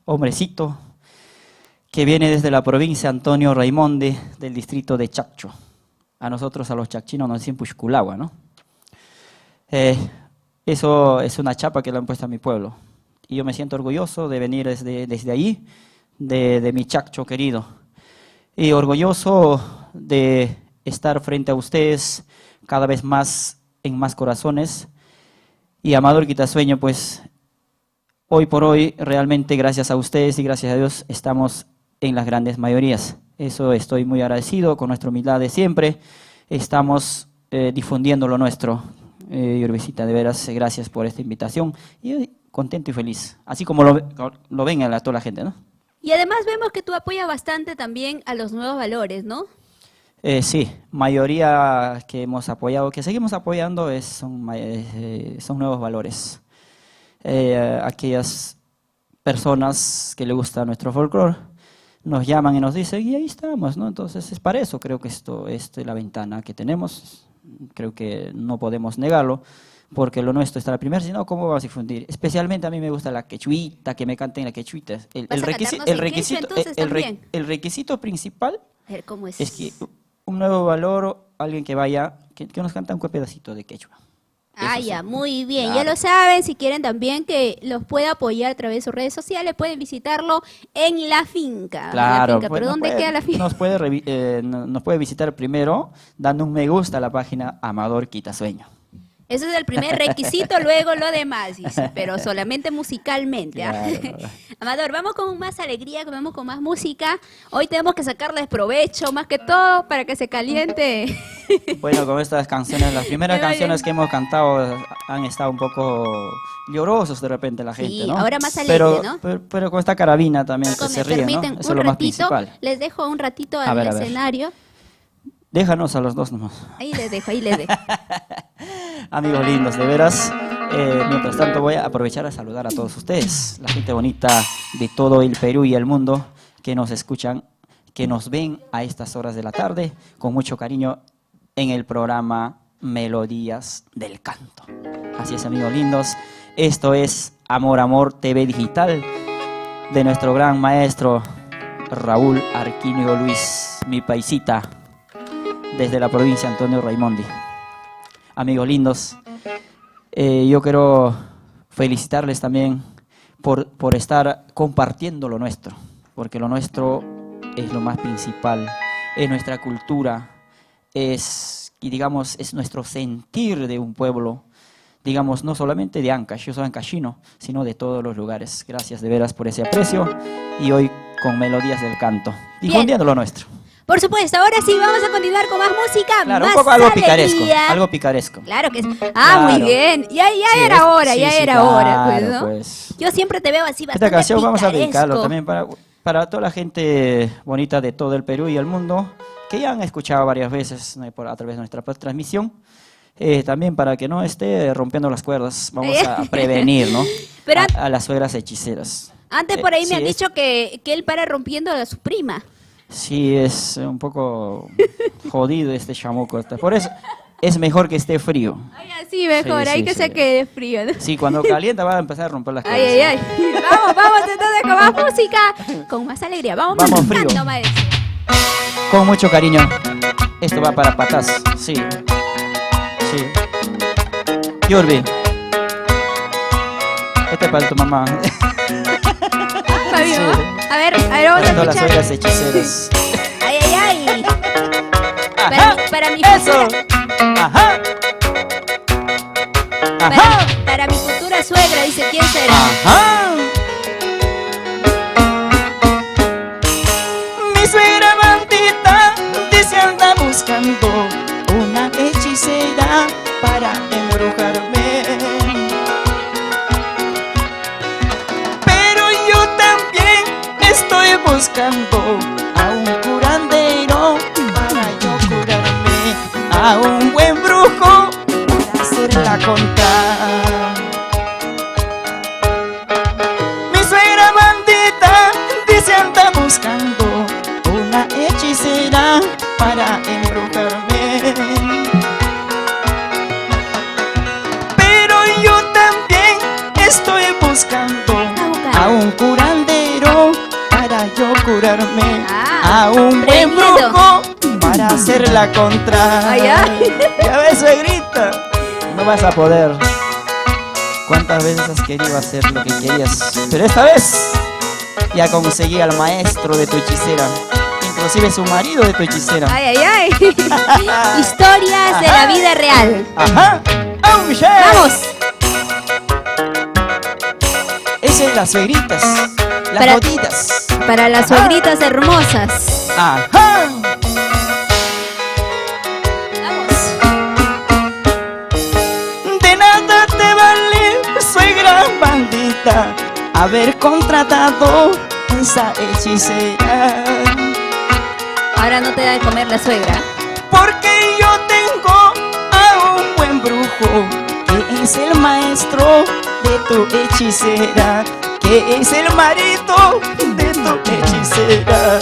hombrecito que viene desde la provincia Antonio Raimonde, del distrito de Chacho. A nosotros, a los chacchinos, nos dicen Pushculagua, ¿no? Eso es una chapa que le han puesto a mi pueblo. Y yo me siento orgulloso de venir desde ahí, de mi Chaccho querido. Y orgulloso de estar frente a ustedes cada vez más en más corazones. Y Amador Quitasueño, pues hoy por hoy, realmente gracias a ustedes y gracias a Dios, estamos en las grandes mayorías. Eso estoy muy agradecido, con nuestra humildad de siempre. Estamos difundiendo lo nuestro. Urbecita, de veras, gracias por esta invitación. Y contento y feliz, así como lo ven a toda la gente, ¿no? Y además vemos que tú apoyas bastante también a los nuevos valores, ¿no? Sí, mayoría que hemos apoyado, que seguimos apoyando son nuevos valores. Aquellas personas que les gusta nuestro folclore nos llaman y nos dicen, y ahí estamos, ¿no? Entonces es para eso, creo que esto es la ventana que tenemos, creo que no podemos negarlo, porque lo nuestro está la primera, si no, ¿cómo vamos a difundir? Especialmente a mí me gusta la quechuita, que me canten la quechuita. El requisito principal A ver, ¿cómo es? que un nuevo valor, alguien que vaya, que nos canta un pedacito de quechua. Ah, Eso ya, sí. muy bien. Claro. Ya lo saben, si quieren también que los pueda apoyar a través de sus redes sociales, pueden visitarlo en la finca. Claro, En la finca. ¿Pero dónde queda la finca? nos puede visitar primero dando un me gusta a la página Amador Quitasueño. Ese es el primer requisito, luego lo demás, dice, pero solamente musicalmente. ¿Ah? Claro. Amador, vamos con más alegría, vamos con más música. Hoy tenemos que sacarles provecho, más que todo, para que se caliente. Bueno, con estas canciones, las primeras Pero canciones que hemos cantado han estado un poco llorosos de repente la gente, Sí, ¿no? ahora más alegre, ¿no? Pero con esta carabina también que Chicos, se me ríe, ¿no? permiten Eso es un lo más ratito, principal. les dejo un ratito A al ver, a ver. escenario. Déjanos a los dos nomás. Ahí les dejo, ahí les dejo. Amigos lindos, de veras, mientras tanto voy a aprovechar a saludar a todos ustedes, la gente bonita de todo el Perú y el mundo que nos escuchan, que nos ven a estas horas de la tarde, con mucho cariño en el programa Melodías del Canto. Así es, amigos lindos, esto es Amor TV Digital, de nuestro gran maestro Raúl Arquíneo Luis, mi paisita, desde la provincia Antonio Raimondi. Amigos lindos, yo quiero felicitarles también por estar compartiendo lo nuestro, porque lo nuestro es lo más principal, es nuestra cultura, es nuestro sentir de un pueblo, digamos, no solamente de Ancash, yo soy ancashino, sino de todos los lugares. Gracias de veras por ese aprecio, y hoy con Melodías del Canto, difundiendo lo nuestro. Por supuesto, ahora sí vamos a continuar con más música, Claro, más un poco algo alegría. picaresco. Claro que sí. Ah, Claro. muy bien. Ya Sí, era hora, ya sí, era hora, pues, claro, ¿no? pues. Yo siempre te veo así bastante Esta canción vamos a dedicarlo picaresco. también para toda la gente bonita de todo el Perú y el mundo, que ya han escuchado varias veces, ¿no?, a través de nuestra transmisión. También para que no esté rompiendo las cuerdas, vamos a prevenir, ¿no? Pero a las suegras hechiceras. Antes por ahí me sí, han es- dicho que él para rompiendo a su prima. Sí, es un poco jodido este chamuco. Por eso es mejor que esté frío. Ay, así mejor, Sí, hay sí, que sí. se quede frío, ¿no? Sí, cuando calienta va a empezar a romper las Ay, cuerdas. ay, ay. Vamos entonces con más música, con más alegría. Vamos Frío. cantando, maestro. Con mucho cariño. Esto va para Patas. Sí. Sí. Yurbi. Este es para tu mamá. Para mi Sí. mamá. A ver, vamos Para a todas las escuchar. suegras hechiceras. Ay, ay, ay. Ajá. Para mi Eso. futura, Ajá. Ajá. para mi futura suegra, dice, ¿quién será? Ajá. Mi suegra bandita dice anda buscando una hechicera para embrujarme. Pero yo también estoy buscando a un curandero para yo curarme, a un buen brujo para hacerla contar. Mi suegra bandita dice anda buscando una hechicera para embrujarme. Pero yo también estoy buscando a un curandero para yo curarme, Ah, a un buen prevenido. brujo para hacerla contra. Ay, ay. Ya ves, suegrita, no vas a poder. ¿Cuántas veces has querido hacer lo que querías? Pero esta vez ya conseguí al maestro de tu hechicera, inclusive su marido de tu hechicera. Ay, ay, ay. Historias de la vida real. Ajá. ¡Oh, yeah! Vamos. Esa es las suegritas, las Para- gotitas. Para las suegritas hermosas. Ajá. Vamos. De nada te vale, suegra bandita, haber contratado esa hechicera. Ahora no te da de comer la suegra. Porque yo tengo a un buen brujo, que es el maestro de tu hechicera, que es el marido de tu hechicera.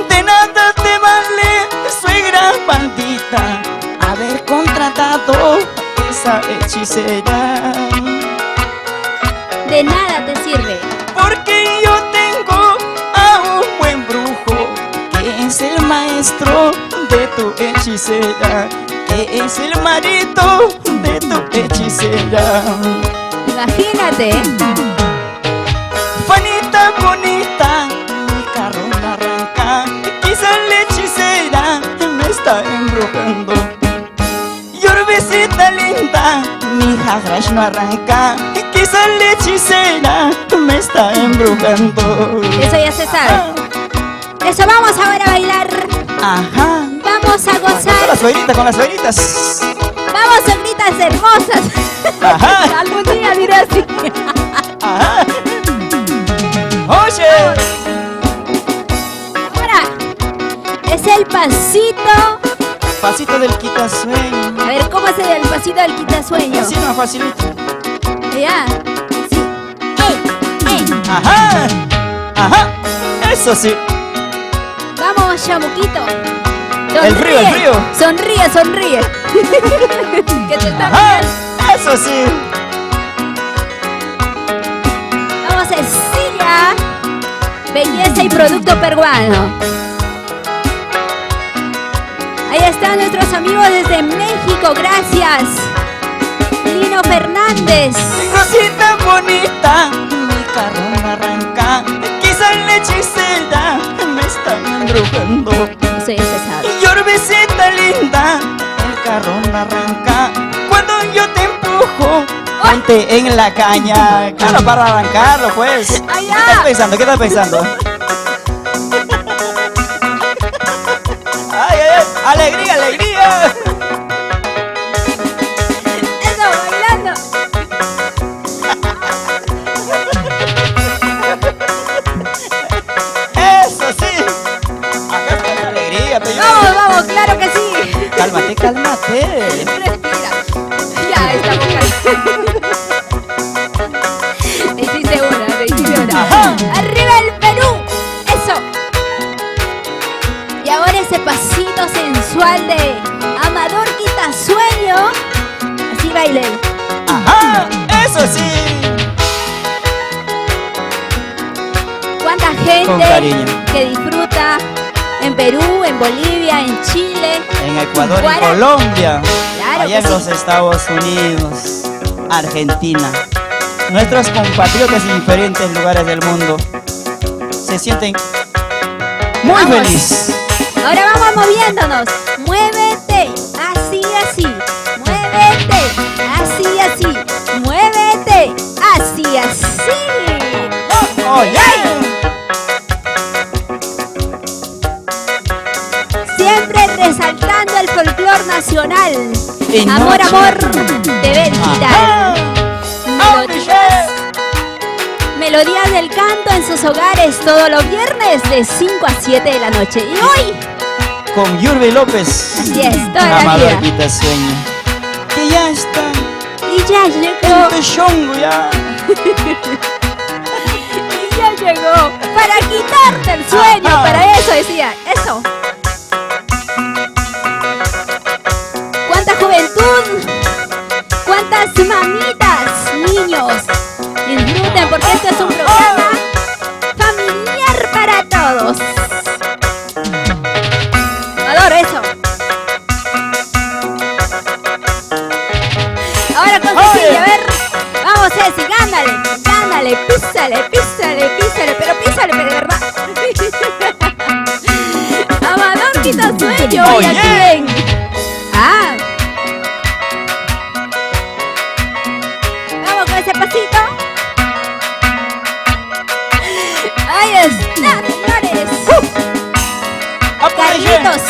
De nada te vale, suegra bandita, haber contratado esa hechicera. De nada te sirve. Porque yo tengo a un buen brujo, que es el maestro de tu hechicera, que es el marido de tu hechicera. Imagínate. Fanita bonita, mi carro no arranca, quizá la hechicera me está embrujando. Yorbecita linda, mi hagrash no arranca, quizá la hechicera me está embrujando. Eso ya se sabe. Eso, vamos ahora a bailar. Ajá. Vamos a Con gozar. las suegritas, con las suegritas. Vamos, suegritas hermosas. Ajá. Algún día diré así. Ajá. Oye. Ahora es el pasito. Pasito del quitasueño. A ver, ¿cómo es el pasito del quitasueño? Así no facilito. Ya. Sí. Ajá. Ajá. Eso sí. Vamos, chamuquito. El frío, el frío. Sonríe, sonríe. Que te está Ajá. mirando. Eso sí. Vamos, Cecilia. Belleza y producto peruano. Ahí están nuestros amigos desde México, gracias. Lino Fernández. Rosita bonita, mi carro no arranca, quizá la hechicera me está embrujando. Eso ya se sabe. Y Yorbecita linda, el carro no arranca, cuando yo te empujo, ponte en la caña. Claro, para arrancarlo pues. Ay, ¿Qué estás pensando? ¿Qué estás pensando? ¡Ay, ay, ay! ¡Alegría, alegría! Eso, bailando. ¡Eso sí! Acá está la alegría, pero Vamos, vamos, claro que sí. Cálmate, cálmate. Respira. Ya, estamos calmados. Estoy segura, estoy segura. Ajá. ¡Arriba el Perú! ¡Eso! Y ahora ese pasito sensual de Amador Quitasueño. Así bailen. ¡Ajá! ¡Eso sí! ¿Cuánta Con gente cariño. que disfruta en Perú, en Bolivia, en Chile? En Ecuador, en Guara- Colombia, Claro allá que en los sí. Estados Unidos, Argentina. Nuestros compatriotas en diferentes lugares del mundo se sienten muy Vamos. felices. Ahora vamos moviéndonos. Muévete, así, así. Muévete, así, así. Muévete, así, así. ¡Oh, yeah! Siempre resaltando el folclor nacional. Y Amor, noche. amor, TV digital. ¡Ajá! ¡Oh, Melodías, melodías del canto en sus hogares todos los viernes de 5 a 7 de la noche. Y hoy, Con Yurbi López, así es, toda la Amador vida. Quitasueño, que ya está Y ya llegó. en Pechongo ya. Y ya llegó para quitarte el sueño, Ajá. para eso decía, eso. ¿Cuánta juventud? ¿Cuántas mamitas, niños? Disfruten porque esto es un programa familiar para todos. Adoro eso. quita sueño. Oh, ¿Y a yeah. quién? Ah. Vamos con ese pasito. Ahí está, señores. Carlitos.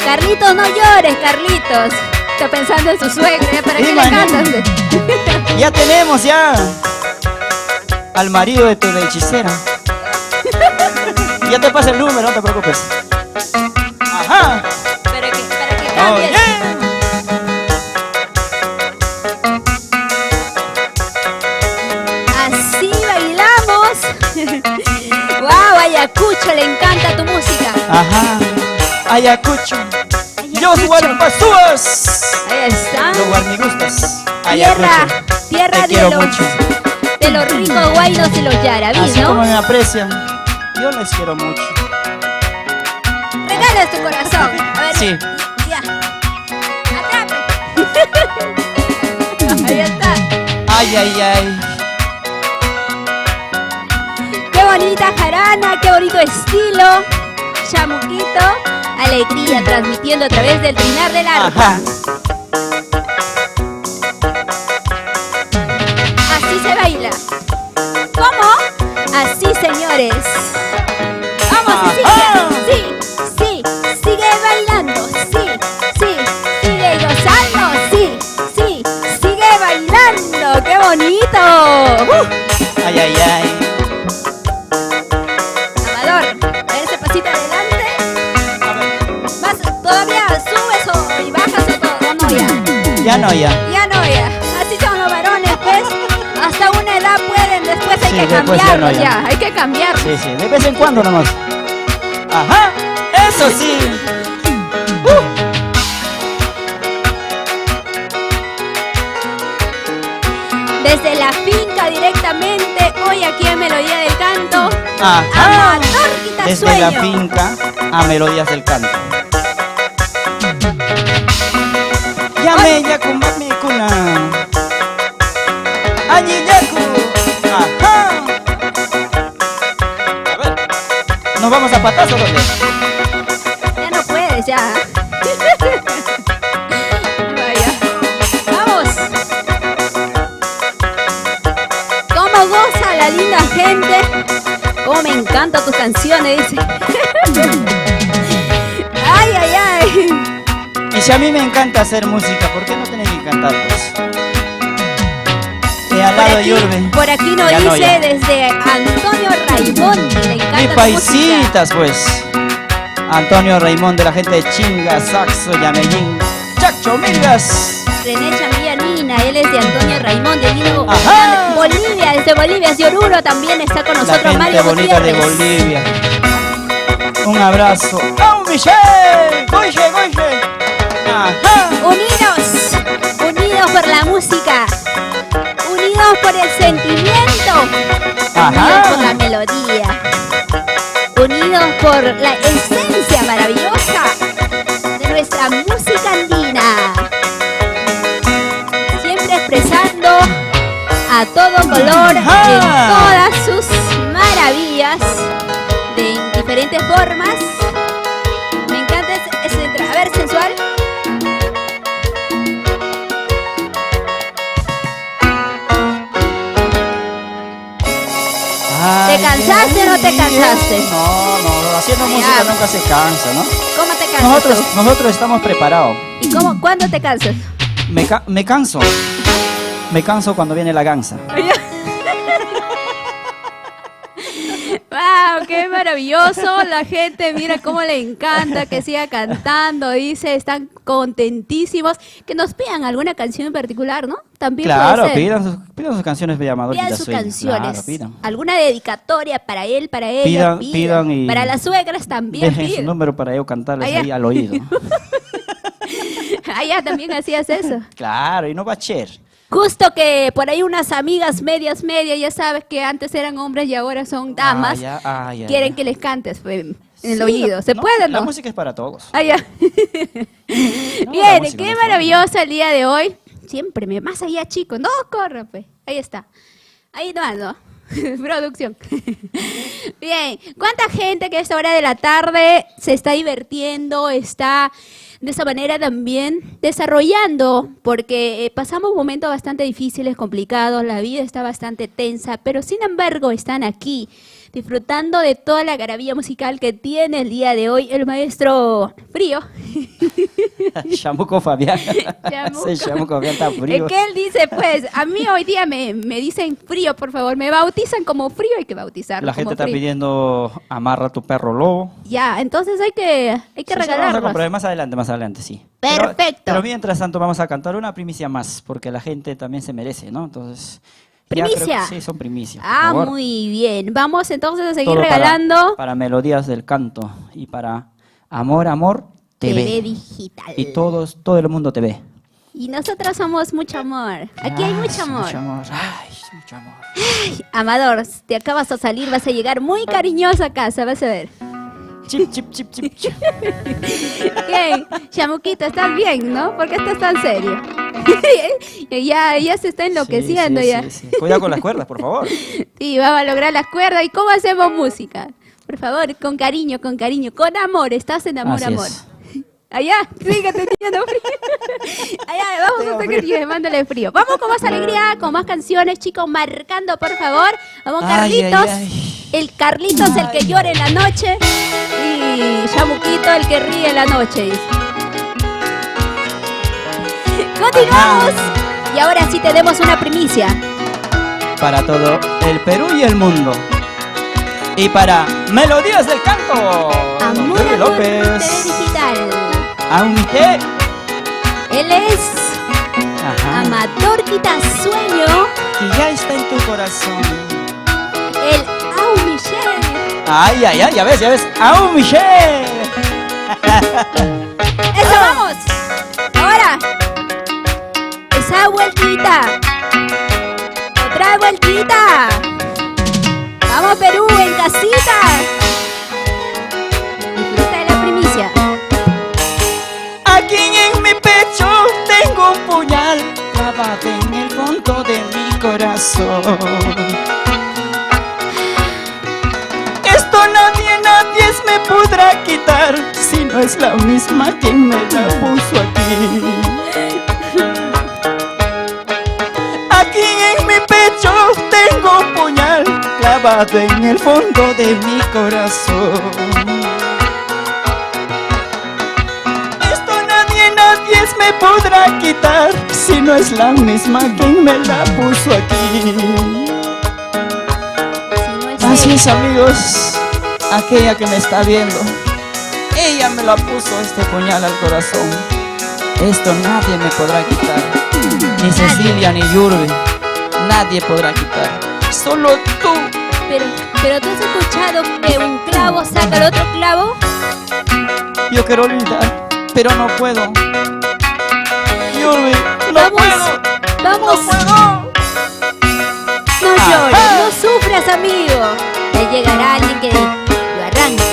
Carlitos, no llores, Carlitos. Está pensando en su suegra, ¿ya? ¿Para Sí, qué le mañana. cantas? Ya tenemos ya al marido de tu hechicera. Ya te pasa el número, no te preocupes. Ajá. Para que Oh, cambies. yeah. Así bailamos. Wow, Ayacucho, le encanta tu música. Ajá. Ayacucho. Yo soy Guarpasuas. Ahí está. Los guarmigustas. Tierra, Ayacucho. tierra Te de quiero los, mucho. de los ricos guainos y los yarabí, Así como ¿no? me aprecian, yo les quiero mucho. Regala tu corazón. A ver. Sí. Ya. Atrape. Ahí está. Ay, ay, ay. Qué bonita jarana, qué bonito estilo. Chamuquito, alegría transmitiendo a través del trinar del arpa. Ajá. Así se baila. ¿Cómo? Así, señores. Vamos, Ajá. sí, sigue bailando, sigue gozando, sigue bailando. ¡Qué bonito! Ay, ay, ay. Amador, a ver ese pasito adelante. A ver. Más, todavía subes y bajas o no ya. Ya no, ya. Ya no, ya. Así son los varones, pues. Hasta una edad pueden, después hay Sí, que después ya cambiarlos no, ya. ya. Hay que cambiarlos. Sí, sí, de vez en cuando nomás. Ajá. Eso sí. Desde la finca directamente, hoy aquí en Melodía del Canto. Ajá. Amador quita Desde sueño. la finca a Melodías del Canto. Llame ya con mami kuna. Allí yaku. Ajá. A ver. ¿Nos vamos a patazo dónde? Ya no puedes, ya. Vaya. Vamos. ¿Cómo goza la linda gente? Cómo me encantan tus canciones, dice. Ay, ay, ay. Y si a mí me encanta hacer música, ¿por qué no tenés que cantar, pues? De al lado de Yurbe. Por aquí nos Ya no, dice ya. desde Antonio Raimond. Le encanta Mis tu música. paisitas, pues. Antonio Raimond de la gente de Chinga, Saxo, Yamellín, Chacho, Milgas. René Chamilla Nina, él es de Antonio Raimond de Lino, Ajá. Bolivia, desde Bolivia, desde Oruro también está con La nosotros gente Mario bonita de Gutiérrez. Bolivia. Un abrazo. ¡Oh, Michelle! ¡Goye, goye! Ajá. Unidos por la música, unidos por el sentimiento, Ajá. unidos por la melodía, unidos por la esencia maravillosa de nuestra música andina. Siempre expresando a todo color en Ajá. todas sus maravillas de diferentes formas. Me encanta ese a ver, sensual. Ay, ¿Te cansaste o no te ay, cansaste? No, haciendo música Ya. nunca se cansa, ¿no? ¿Cómo te cansas? Nosotros estamos preparados. ¿Y cuándo te cansas? Me canso. Me canso cuando viene la gansa. ¡Wow! ¡Qué maravilloso! La gente, mira cómo le encanta que siga cantando. Dice, están contentísimos. Que nos pidan alguna canción en particular, ¿no? También Claro, puede ser. pidan sus canciones de Amador Pidan Quita sus Sueño. canciones. Claro, pidan. Alguna dedicatoria para él, para ella. Pidan y Para las suegras también. Dejen su Pidan. número para yo cantarles Allá. ahí al oído. Ah, ya también hacías eso. Claro, y no va a cher. Justo que por ahí unas amigas medias, ya sabes que antes eran hombres y ahora son damas. Ya. Quieren que les cantes pues, en el Sí, oído. ¿Se no, puede, La no? música es para todos. Ah, ya. la Bien, música qué no es maravilloso el día de hoy. Siempre más allá, chico. No corra, pues. Ahí está. Ahí no ando. Producción. Bien, ¿cuánta gente que a esta hora de la tarde se está divirtiendo, está de esa manera también desarrollando? Porque pasamos momentos bastante difíciles, complicados, la vida está bastante tensa, pero sin embargo están aquí disfrutando de toda la garabía musical que tiene el día de hoy el maestro Frío. Chamuco Fabián. Chamuco. Ese Chamuco Fabián está frío. Es que él dice, pues, a mí hoy día me dicen Frío, por favor, me bautizan como Frío, hay que bautizarlo La como gente está Frío. pidiendo amarra tu perro lobo. Ya, entonces hay que Sí, vamos a regalarlos. comprar más adelante, sí. Perfecto. Pero mientras tanto vamos a cantar una primicia más, porque la gente también se merece, ¿no? Entonces... ya ¿Primicia? creo que sí, son primicias. por Ah, favor. muy bien. Vamos entonces a seguir Todo regalando para melodías del canto y para Amor TV. TV digital. Y todo el mundo te ve. Y nosotros somos mucho amor. Aquí hay mucho amor. Mucho amor. Ay, mucho amor. Amador, te acabas de salir, vas a llegar muy cariñoso a casa, vas a ver. Chip, chip, chip, chip, chip. Bien, Chamuquito, estás bien, ¿no? ¿Por qué estás tan serio? ya se está enloqueciendo Sí, ya. sí, sí. Cuidado con las cuerdas, por favor. Sí, vamos a lograr las cuerdas. ¿Y cómo hacemos música? Por favor, con cariño, con amor. Estás en amor, Así amor. es. Allá, sigue teniendo frío. Allá, vamos a seguir llevándole frío. Vamos con más alegría, con más canciones, chicos, marcando, por favor. Vamos, Ay, Carlitos. ay, ay. El Carlitos, el que llora en la noche. Y Chamuquito, el que ríe en la noche. Dice. Continuamos. Y ahora sí tenemos una primicia. Para todo el Perú y el mundo. Y para Melodías del Canto. Amor, Bebe amor, López. TV digital. Aunque. Él es Ajá. Amador Quitasueño, Que ya está en tu corazón. el Au Michelle. Ay, ay, ay, ya ves. ¡Au, Michelle! ¡Eso, vamos! Ahora, esa vueltita. Otra vueltita. Vamos, Perú, en casita. Disfruta de la primicia. Aquí en mi pecho tengo un puñal clavado en el fondo de mi corazón. Esto nadie me podrá quitar si no es la misma que me la puso aquí. Aquí en mi pecho tengo un puñal clavado en el fondo de mi corazón. Esto nadie me podrá quitar si no es la misma quien me la puso aquí. Si no es Así él. es, amigos, aquella que me está viendo, ella me la puso este puñal al corazón. Esto nadie me podrá quitar, ni Cecilia ni Yurbe, nadie podrá quitar, solo tú. Pero tú has escuchado que un clavo saca el otro clavo. Yo quiero olvidar, pero no puedo. Yurbe, no Vamos, puedo, vamos. no puedo. No llores, no sufras, amigo. Te llegará alguien que lo arranque.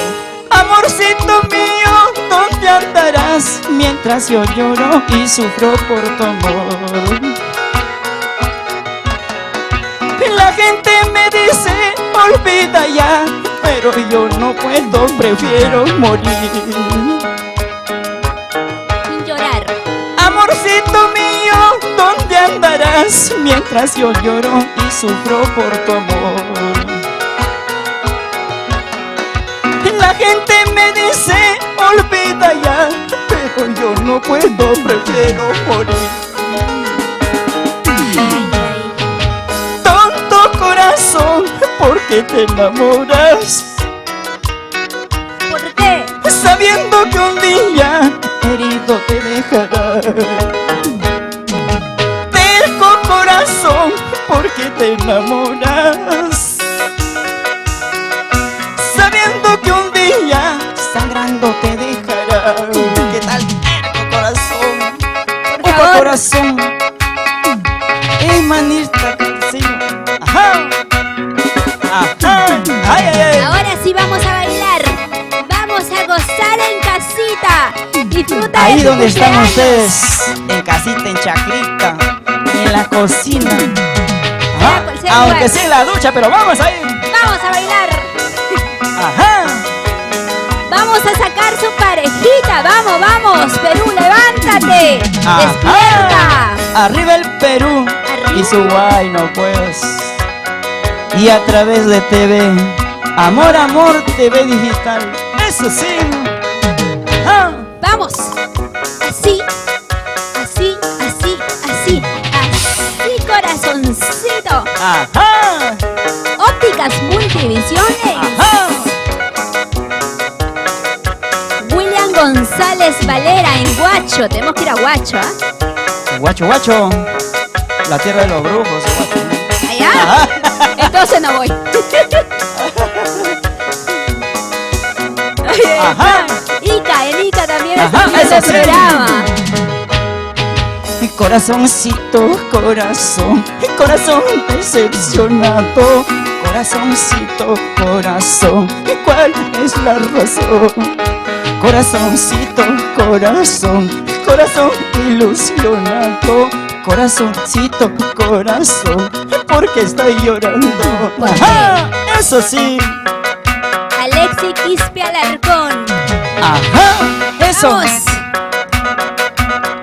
Amorcito mío, ¿dónde andarás? Mientras yo lloro y sufro por tu amor. La gente me dice, olvida ya, pero yo no puedo, prefiero morir. Sin llorar. Amorcito mío, ¿dónde andarás? Mientras yo lloro y sufro por tu amor. La gente me dice, olvida ya, pero yo no puedo, prefiero morir. Tonto corazón, ¿por qué te enamoras? ¿Por qué? Sabiendo que un día herido te dejará. Terco corazón, ¿por qué te enamoras? Sabiendo que un día sangrando te dejará. ¿Qué tal, terco corazón? Por Opa, favor. corazón. Manista, sí. Ajá. Ajá. Ay, ay, ay. Ahora sí vamos a bailar. Vamos a gozar en casita. Disfruta Ahí de tu donde están cumpleaños. ustedes, en casita, en chacrita, y en la cocina. Sea Ajá. cual sea cualquier Aunque lugar. sea en la ducha, pero vamos ahí. Vamos a bailar. Ajá. Vamos a sacar su parejita. Vamos, vamos. Perú, levántate. Ajá. Despierta. Arriba el Perú Arriba. y su guayno pues. Y a través de TV, Amor, Amor TV Digital. Eso sí. Ah. Vamos. Así. Así, así, así. Así, corazoncito. Ajá. Ópticas Multivisiones. Ajá. William González Valera en Guacho. Tenemos que ir a Guacho, ¿ah? Guacho, guacho. La tierra de los brujos, guacho. Allá. Ajá. Entonces no voy. Oye, Ajá. en Ica también Ajá, está viendo el eso sí. programa. Mi corazoncito, corazón, mi corazón decepcionado. Corazoncito, corazón, ¿y cuál es la razón? Corazoncito, corazón, corazón ilusionado. Corazoncito, corazón, ¿por qué estoy llorando? ¿Por qué? Ajá, eso sí. Alexi Quispe Alarcón. Ajá, eso. Vamos.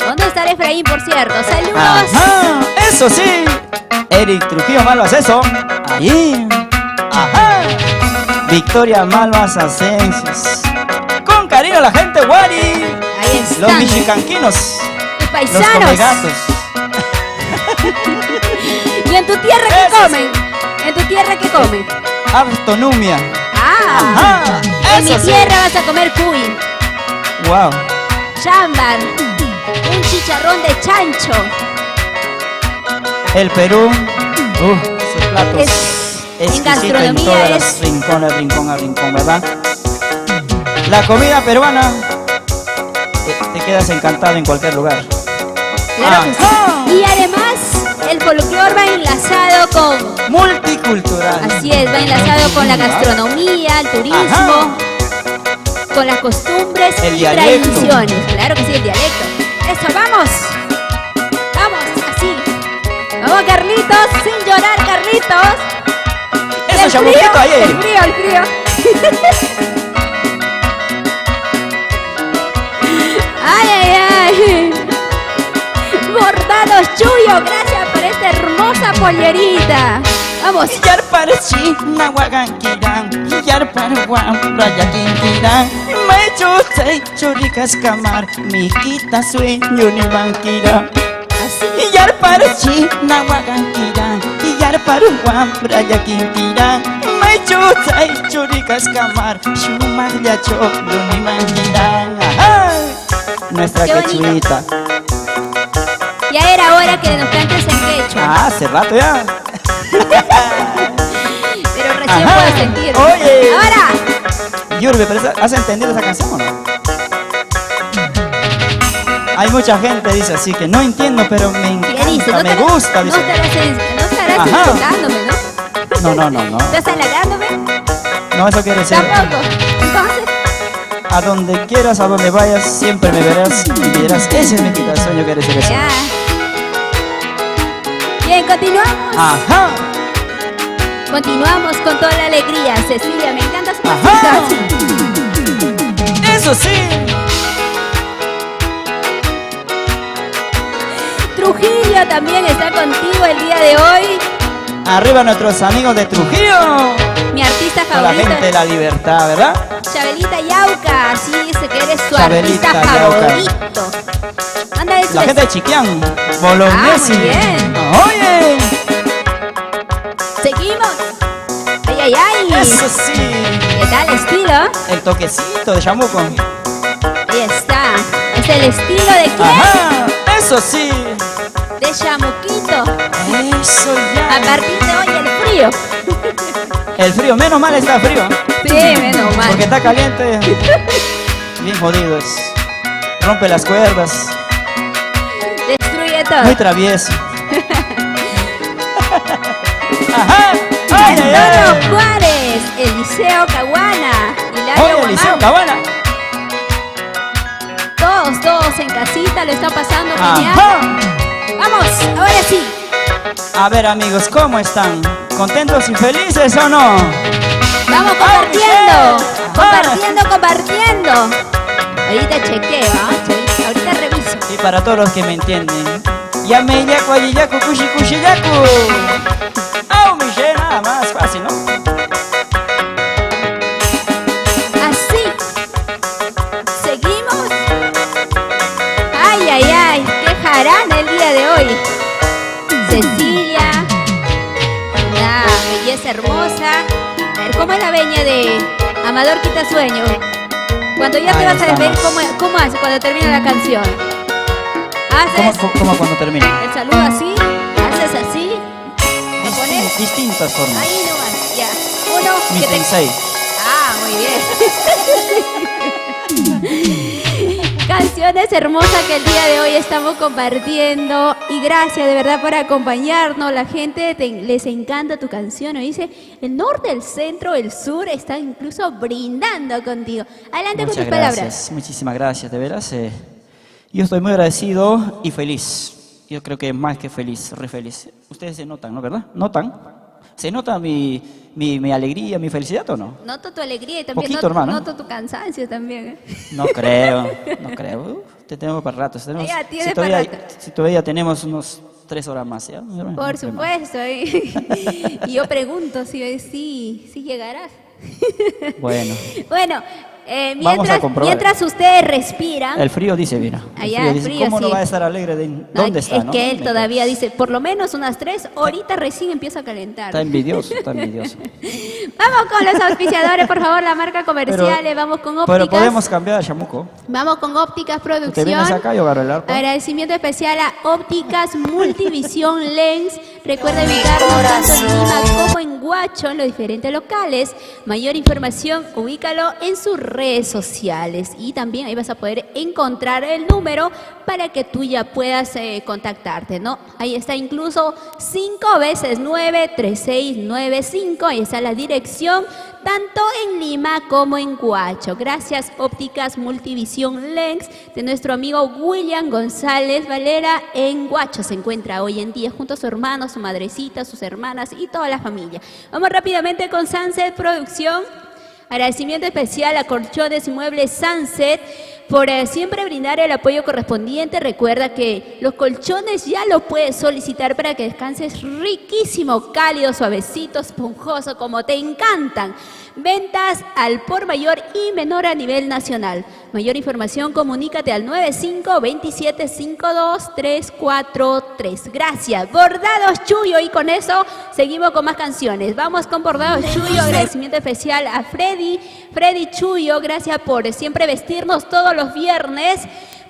¿Dónde está Efraín, por cierto? Saludos. Ajá, eso sí. Eric Trujillo Malvas, eso. Ahí. Ajá. Victoria Malvas Asensis. Con cariño a la gente, Wari. Ahí Los están. michicanquinos. Tus Los paisanos. comegatos. ¿Y en tu tierra qué Eso comen? ¿En tu tierra qué comen? Autonomia. Ah. Ajá. En mi Eso sí. tierra vas a comer cuy, Wow. chámbar, un chicharrón de chancho. El Perú. Sus platos. En exquisitos gastronomía todas es- las rincones, rincón a rincón, ¿verdad? La comida peruana. Te quedas encantado en cualquier lugar. Claro que Ajá. sí. Y además, el folclore va enlazado con. Multicultural. Así es, va enlazado con la gastronomía, el turismo, Ajá. con las costumbres El y dialecto. tradiciones. Claro que sí, el dialecto. Eso, vamos. Vamos, así. Vamos, Carlitos, sin llorar, Carlitos. Eso, El chamuquito, frío, ahí. el frío, el frío. Ay, ay, ay. Bordados Chuyo, gracias por esta hermosa pollerita. Vamos. Yar para China, Huaganquirán, Yar para Guam, Raya Quintirán, Macho, Churicas, Camar, mi quita sueño ni banquira. Así. Yar para China, Huaganquirán, Yar para Guam, Raya Quintirán, Macho, Churicas, Camar, Shumar, Yacho, ni banquirán. Ajá. Nuestra Qué bonito. quechuita. Ya era hora que nos cantes en quechua. Ah, hace rato ya. Pero recién Ajá. puedo sentir. Oye. Ahora. Yurbe, ¿pero has entendido esa canción o no? Hay mucha gente dice así que no entiendo, pero me ¿Qué encanta, dice? me estarás- gusta. No Dice. estarás Ajá. insultándome, ¿no? No. ¿Estás halagándome? No, eso quiere decir, Tampoco. Entonces, a donde quieras, a donde vayas, siempre me verás y dirás, ese es mi quitación, yo quiero decir eso. ya. Bien, continuamos. Ajá, Continuamos con toda la alegría. Cecilia, me encanta su ajá. música. Eso sí. Trujillo también está contigo el día de hoy. Arriba nuestros amigos de Trujillo. Mi artista Con la favorito, gente de la libertad, ¿verdad? Chabelita Yauca. Así dice que eres su Chabelita artista Yauca. favorito. Anda de La gente de Chiquián, Bolognesi. Ah, muy bien. Oye, Seguimos. Ay, ay, ay. eso sí. ¿Qué tal estilo? El toquecito de chamuco. Ahí está. Es el estilo de quién? Ajá, eso sí. De chamuquito. Eso A ya. partir de hoy el frío. El frío, menos mal está frío. Sí, menos mal. Porque está caliente. Bien jodido es. Rompe las cuerdas. Destruye todo. Muy travieso. Ajá. Ay, ay, Antonio ay. Juárez, Eliseo Caguana, Hilario Oye, Guamán. Eliseo Cabana. Todos en casita lo está pasando genial. Ajá. Vamos, ahora sí. A ver, amigos, ¿cómo están? ¿Contentos y felices o no? Vamos compartiendo. Ahorita chequeo, ¿ah? Ahorita reviso. Y para todos los que me entienden, llame yaku, ayiyaku, kushi, kushi, yaku. ¡Au, Michelle! Nada más, fácil, ¿no? Así. Seguimos. Ay, qué jarana el día de hoy. Cecilia, una belleza hermosa. A ver, ¿cómo es la veña de Amador Quitasueño? Cuando ya te vas a ver, ¿cómo hace cuando termina la canción? ¿Haces? ¿Cómo cuando termina? El saludo así, haces así. Distintas formas. Ahí nomás, ya. Uno, Mi que te... sensei. Ah, muy bien. Canciones hermosas que el día de hoy estamos compartiendo. Y gracias de verdad por acompañarnos. La gente les encanta tu canción. Dice, el norte, el centro, el sur están incluso brindando contigo. Adelante con tus palabras. Muchísimas gracias, de veras. Yo estoy muy agradecido y feliz. Yo creo que más que feliz, re feliz. Ustedes se notan, ¿no? ¿Verdad? ¿Notan? ¿Se nota mi alegría, mi felicidad o no? Noto tu alegría y también Poquito, hermano. noto tu cansancio también. No creo. Te tengo para rato. Ya, tiene para rato. Si todavía tenemos unos 3 horas más, ¿ya? Por supuesto. Y yo pregunto si llegarás. Bueno. Bueno, Vamos a comprobar. mientras ustedes respiran. El frío dice, mira. Allá el frío, ¿Cómo sí. no va a estar alegre? ¿Dónde está? Es ¿no? que él todavía dice, por lo menos unas 3 horitas recién empieza a calentar. Está envidioso. Vamos con los auspiciadores, por favor, la marca comerciales. Vamos con ópticas. Pero podemos cambiar a chamuco. Vamos con ópticas producción. ¿Te vienes acá y yo agarro el arpa? Agradecimiento especial a ópticas Multivisión Lens. Recuerda ubicarnos tanto en Lima como en Huacho, en los diferentes locales. Mayor información, ubícalo en sus redes sociales. Y también ahí vas a poder encontrar el número para que tú ya puedas contactarte, ¿no? Ahí está incluso 5 veces 9 3695. Ahí está la dirección, tanto en Lima como en Huacho. Gracias, Ópticas Multivisión Lens, de nuestro amigo William González Valera en Huacho. Se encuentra hoy en día junto a su hermano, su madrecita, sus hermanas y toda la familia. Vamos rápidamente con Sunset Producción. Agradecimiento especial a Colchones y Muebles Sunset por siempre brindar el apoyo correspondiente. Recuerda que los colchones ya los puedes solicitar para que descanses riquísimo, cálido, suavecito, esponjoso, como te encantan. Ventas al por mayor y menor a nivel nacional. Mayor información, comunícate al 95-2752-343. Gracias. Bordados Chuyo. Y con eso seguimos con más canciones. Vamos con Bordados Chuyo. Agradecimiento especial a Freddy Chuyo. Gracias por siempre vestirnos todos los viernes,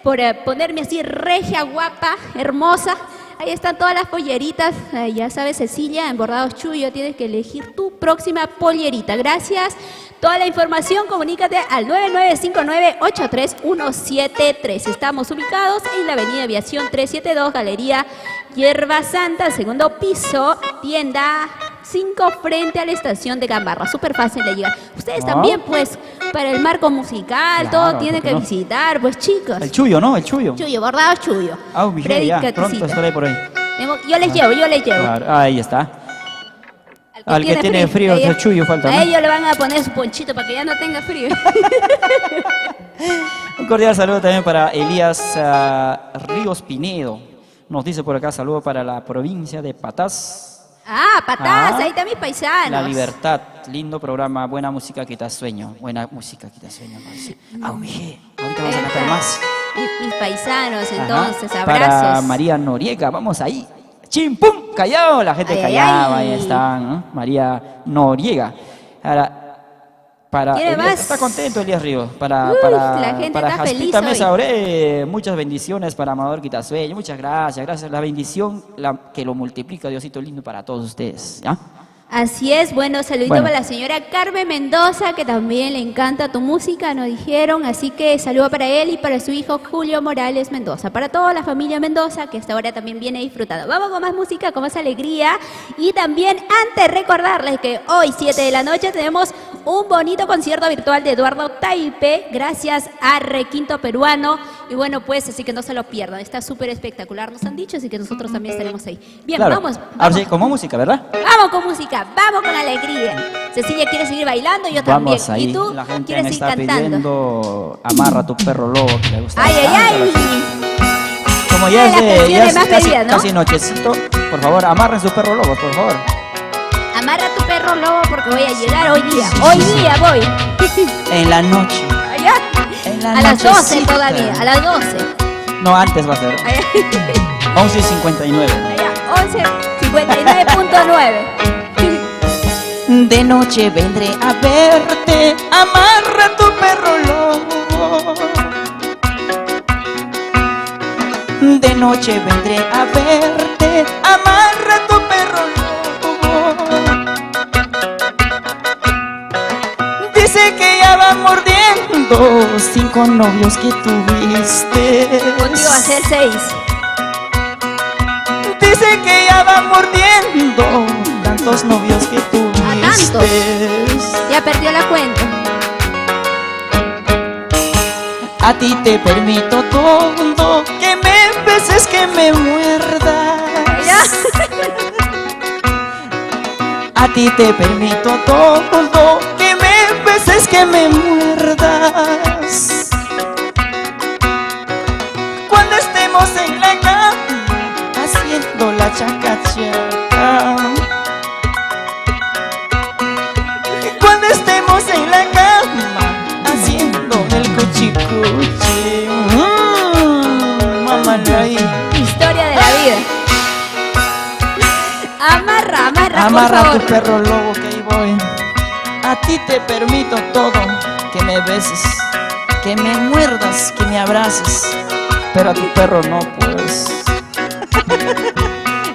por ponerme así regia, guapa, hermosa. Ahí están todas las polleritas. Ya sabes, Cecilia, en Bordados Chuyo tienes que elegir tu próxima pollerita. Gracias. Toda la información, comunícate al 9959-83173. Estamos ubicados en la avenida Aviación 372, Galería Hierba Santa, segundo piso, tienda 5, frente a la estación de Gamarra. Súper fácil de llegar. Ustedes también, pues, para el marco musical, Claro, todo tienen que visitar, pues, chicos. El Chuyo, ¿no? El Chuyo. Chuyo, Bordados Chuyo. Michelle, ya, pronto estaré por ahí. Yo les llevo. Claro, ahí está. Al que tiene frío, ellos, el Chuyo falta, ¿no? A ellos le van a poner su ponchito para que ya no tenga frío. Un cordial saludo también para Elías Ríos Pinedo. Nos dice por acá, saludo para la provincia de Patás. Patás, ahí están mis paisanos. La Libertad, lindo programa, buena música que te sueño. Buena música que te sueño. Michelle, ahorita vamos a cantar más. Mis paisanos, entonces, Ajá. abrazos. Para María Noriega, vamos ahí. ¡Chim, pum! Callao, la gente callaba, ahí está, ¿no? María Noriega. Ahora, para ¿Quiere Elías, más? está contento Elías Ríos. La gente para está feliz Jaspita hoy. Mesa Oré, muchas bendiciones para Amador Quitasueño. Muchas gracias. La bendición que lo multiplica, Diosito lindo, para todos ustedes. ¿Ya? Así es, bueno, saludito Bueno. para la señora Carmen Mendoza, que también le encanta tu música, nos dijeron, así que saludo para él y para su hijo Julio Morales Mendoza, para toda la familia Mendoza, que hasta ahora también viene disfrutando. Vamos con más música, con más alegría, y también antes recordarles que hoy, 7 de la noche, tenemos un bonito concierto virtual de Eduardo Taipe, gracias a Requinto Peruano. Y bueno, pues, así que no se lo pierdan. Está súper espectacular, nos han dicho, así que nosotros también estaremos ahí. Bien, Claro. vamos. Ahora sí, como música, ¿verdad? Vamos con música, vamos con alegría. Cecilia quiere seguir bailando, yo Vamos también. ahí. ¿Y tú La gente quieres me seguir está cantando? pidiendo Amarra a tu perro lobo, que le gusta Ay, ay, bastante. ay. Como Una ya de es, las de, ya canciones es más casi, pedidas, ¿no? casi nochecito, por favor, amarren su perro lobo, por favor. Amarra a tu perro lobo porque voy a llegar hoy día. Hoy día voy. En la noche. Allá. En la A las 12 nochecita. todavía, a las 12. No, antes va a ser. Allá. 11:59. Allá, 11:59.9. De noche vendré a verte, amarra a tu perro lobo. De noche vendré a verte, amarra a tu perro lobo. Dice que ya va mordiendo 5 novios que tuviste. Contigo va a ser 6. Dice que ya va mordiendo tantos novios que tuviste. tantos. Ya perdió la cuenta. A ti te permito todo, que me beses, que me muerdas. Ya. A ti te permito todo, que me beses, que me muerdas. Cuando estemos en la cama haciendo la chacachaca. Cuando estemos en la cama haciendo el cuchicuchi. Mamá, Historia de la vida. Amarra, amarra, amarra por a tu favor. perro lobo, que ahí voy. A ti te permito todo, que me beses, que me muerdas, que me abraces, pero a tu perro no, pues.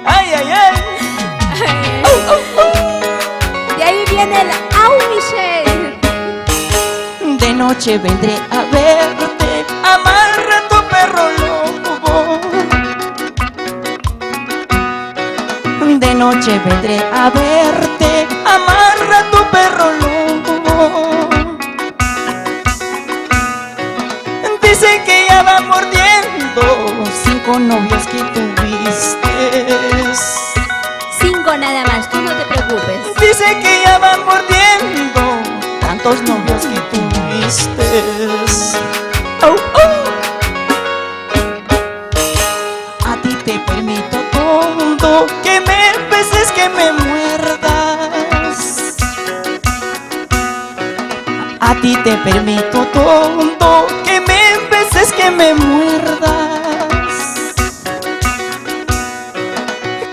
Ay, ay, ay. Y ahí viene el Au Michelle. De noche vendré a verte, amarra a tu perro lobo. De noche vendré a verte, amarra a tu perro lobo. Dice que ya va mordiendo 5 novios que tuviste. 5 nada más, tú no te preocupes. Dice que ya va mordiendo tantos novios que tuviste. Oh, oh. A ti te permito todo, que me beses, que me muerdas. A ti te permito todo, que me beses, que me muerdas.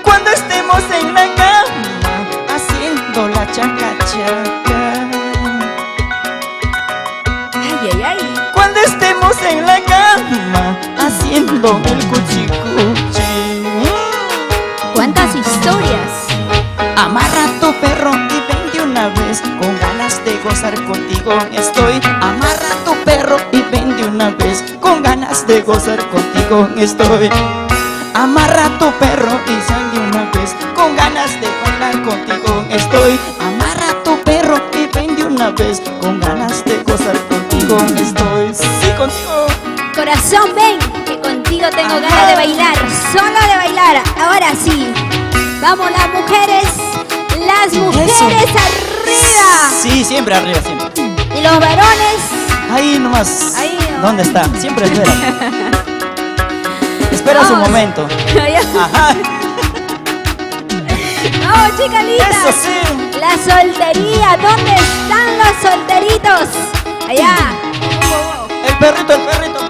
Cuando estemos en la cama haciendo la chacachaca. Ay, ay, ay. Cuando estemos en la cama haciendo el cuchicuchi. ¿Cuántas historias? Amarra a tu perro y ven de una vez, con ganas de gozar contigo estoy. Amarra a tu perro y ven de una vez, con ganas de gozar contigo estoy. Amarra a tu perro y sal de una vez, con ganas de bailar contigo estoy. Amarra a tu perro y ven de una vez, con ganas de gozar contigo estoy. Sí, contigo. Corazón, ven, que contigo tengo Ajá. ganas de bailar, solo de bailar. Ahora sí, vamos las mujeres arriba. Sí, siempre arriba, siempre. Y los varones, Ahí nomás. Ahí nomás. ¿Dónde está? Siempre espera. Espera su Vamos. momento. allá. Ajá. Vamos, chicas lindas. Eso sí. La soltería, ¿dónde están los solteritos? Allá. El perrito, el perrito.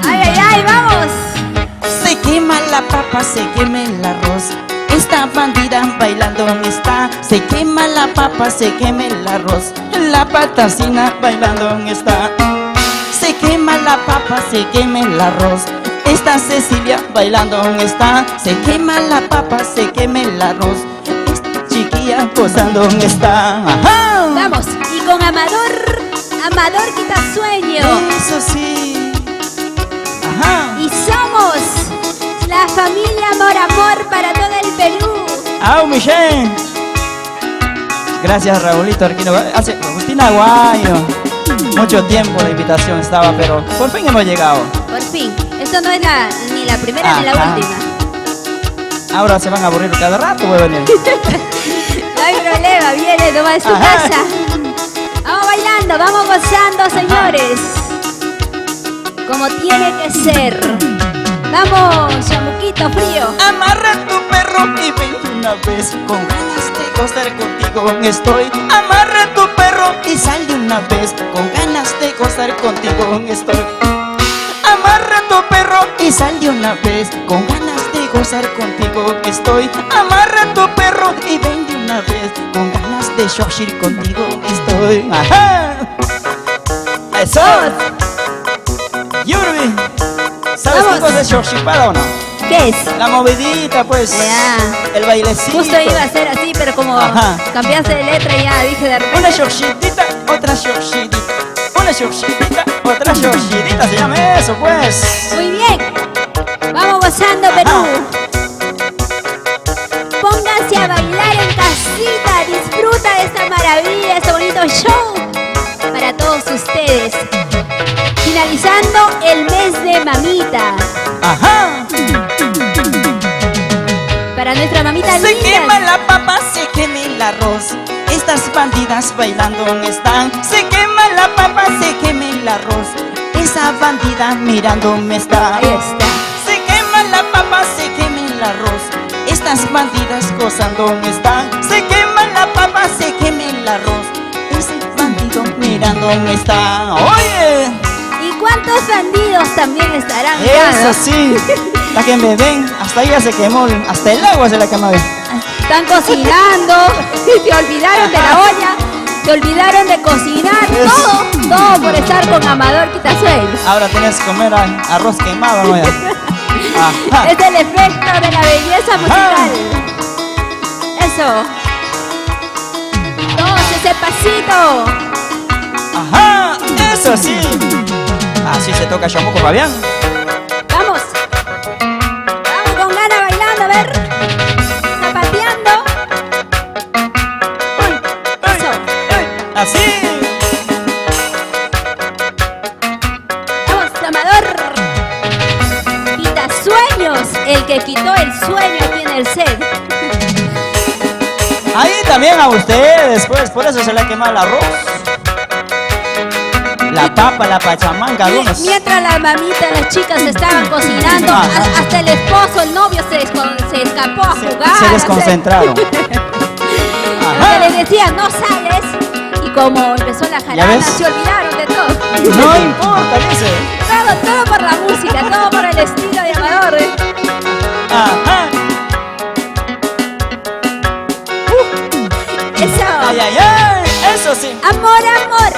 Ay, ay, ay, vamos. Se quema la papa, se quema el arroz. Esta bandida bailando está. Se quema la papa, se quema el arroz. La patacina bailando está. Se quema la papa, se quema el arroz. Esta Cecilia bailando está. Se quema la papa, se quema el arroz. Esta chiquilla gozando está. Ajá. Vamos. Y con Amador, Amador quita sueño. Eso sí. Ajá. Y somos La familia Amor para todo el Perú. ¡Au, Michelle! Gracias, Raulito Arquino. Agustina Aguayo. Mucho tiempo la invitación estaba, pero por fin hemos llegado. Por fin. Esto no es ni la primera ni la última. Ahora se van a aburrir cada rato, voy a venir. No hay problema, viene nomás de su casa. Vamos bailando, vamos gozando, señores. Como tiene que ser. Vamos, chamuquito frío. Amarra tu perro y ven una vez. Con ganas de gozar contigo estoy. Amarra tu perro y sal de una vez. Con ganas de gozar contigo estoy. Amarra tu perro y sal de una vez. Con ganas de gozar contigo estoy. Amarra tu perro y ven de una vez. Con ganas de shoshir contigo estoy. ¡Ajá! ¡Eso! Yurbi, ¿sabes qué cosa es shoshipara o no? ¿Qué es? La movidita, pues. Ya. El bailecito. Justo iba a ser así, pero como cambiaste de letra ya dije de repente. Una shoshidita, otra shoshidita. Una shoshidita, otra shoshidita. Se llama eso, pues. Muy bien. Vamos gozando, Perú. Pónganse a bailar en casita. Disfruta de esta maravilla, este bonito show para todos ustedes. Finalizando el mes de mamita. Ajá. Para nuestra mamita Se linda. quema la papa, se quema el arroz. Estas bandidas bailando están. Se quema la papa, se quema el arroz. Esa bandida mirándome está. Ahí está. Se quema la papa, se quema el arroz. Estas bandidas gozando están. Se quema la papa, se quema el arroz. Ese bandido mirándome está. Oye. ¿Y cuántos bandidos también estarán? Eso sí, la que me ven, hasta ella se quemó, hasta el agua se la quemó. Están cocinando, se olvidaron de la olla, se olvidaron de cocinar, todo por estar con Amador Quitasueños. Ahora tienes que comer arroz quemado, ¿no? Ajá. Es el efecto de la belleza musical. Eso. Todos ese pasito. Ajá, eso sí. Así se toca chamuco, Fabián. Vamos. Vamos con ganas bailando, a ver. Zapateando. Eso. Así. Vamos, Amador. Quitasueños, el que quitó el sueño aquí en el set. Ahí también a ustedes, pues, por eso se le quema el arroz. La papa, la pachamanca, algunos. Mientras la mamita, las chicas estaban cocinando, hasta el esposo, el novio se escapó a jugar. Se desconcentraron. Porque les decía, no sales. Y como empezó la jarana, se olvidaron de todo. No importa, dice. Todo por la música, todo por el estilo de Amador. Ajá. Eso. Ay, ay, ay. Eso sí. Amor, amor,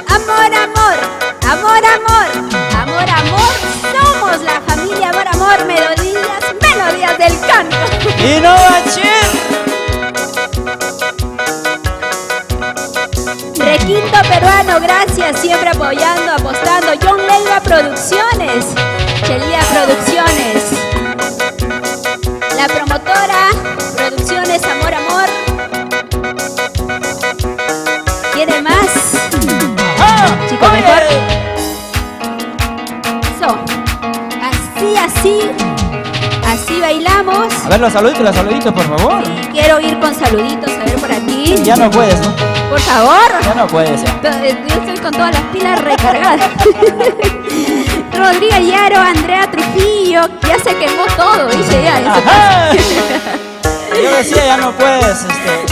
amor, amor, amor, amor, amor, amor. Somos la familia Amor, amor, melodías del canto. Y no achir. Requinto peruano, gracias, siempre apoyando, apostando. John Leiva Producciones, Chelía Producciones, la promotora Producciones Amor, amor. ¿Quiere más? Chico, mejor. Eso. Así bailamos. A ver, los saluditos, por favor. Sí, quiero ir con saluditos, a ver por aquí. Ya no puedes, ¿no? Por favor. Ya no puedes, ya. Yo estoy con todas las pilas recargadas. Rodrigo Yaro, Andrea Trujillo, ya se quemó todo, dice ya. Ajá. Yo decía, ya no puedes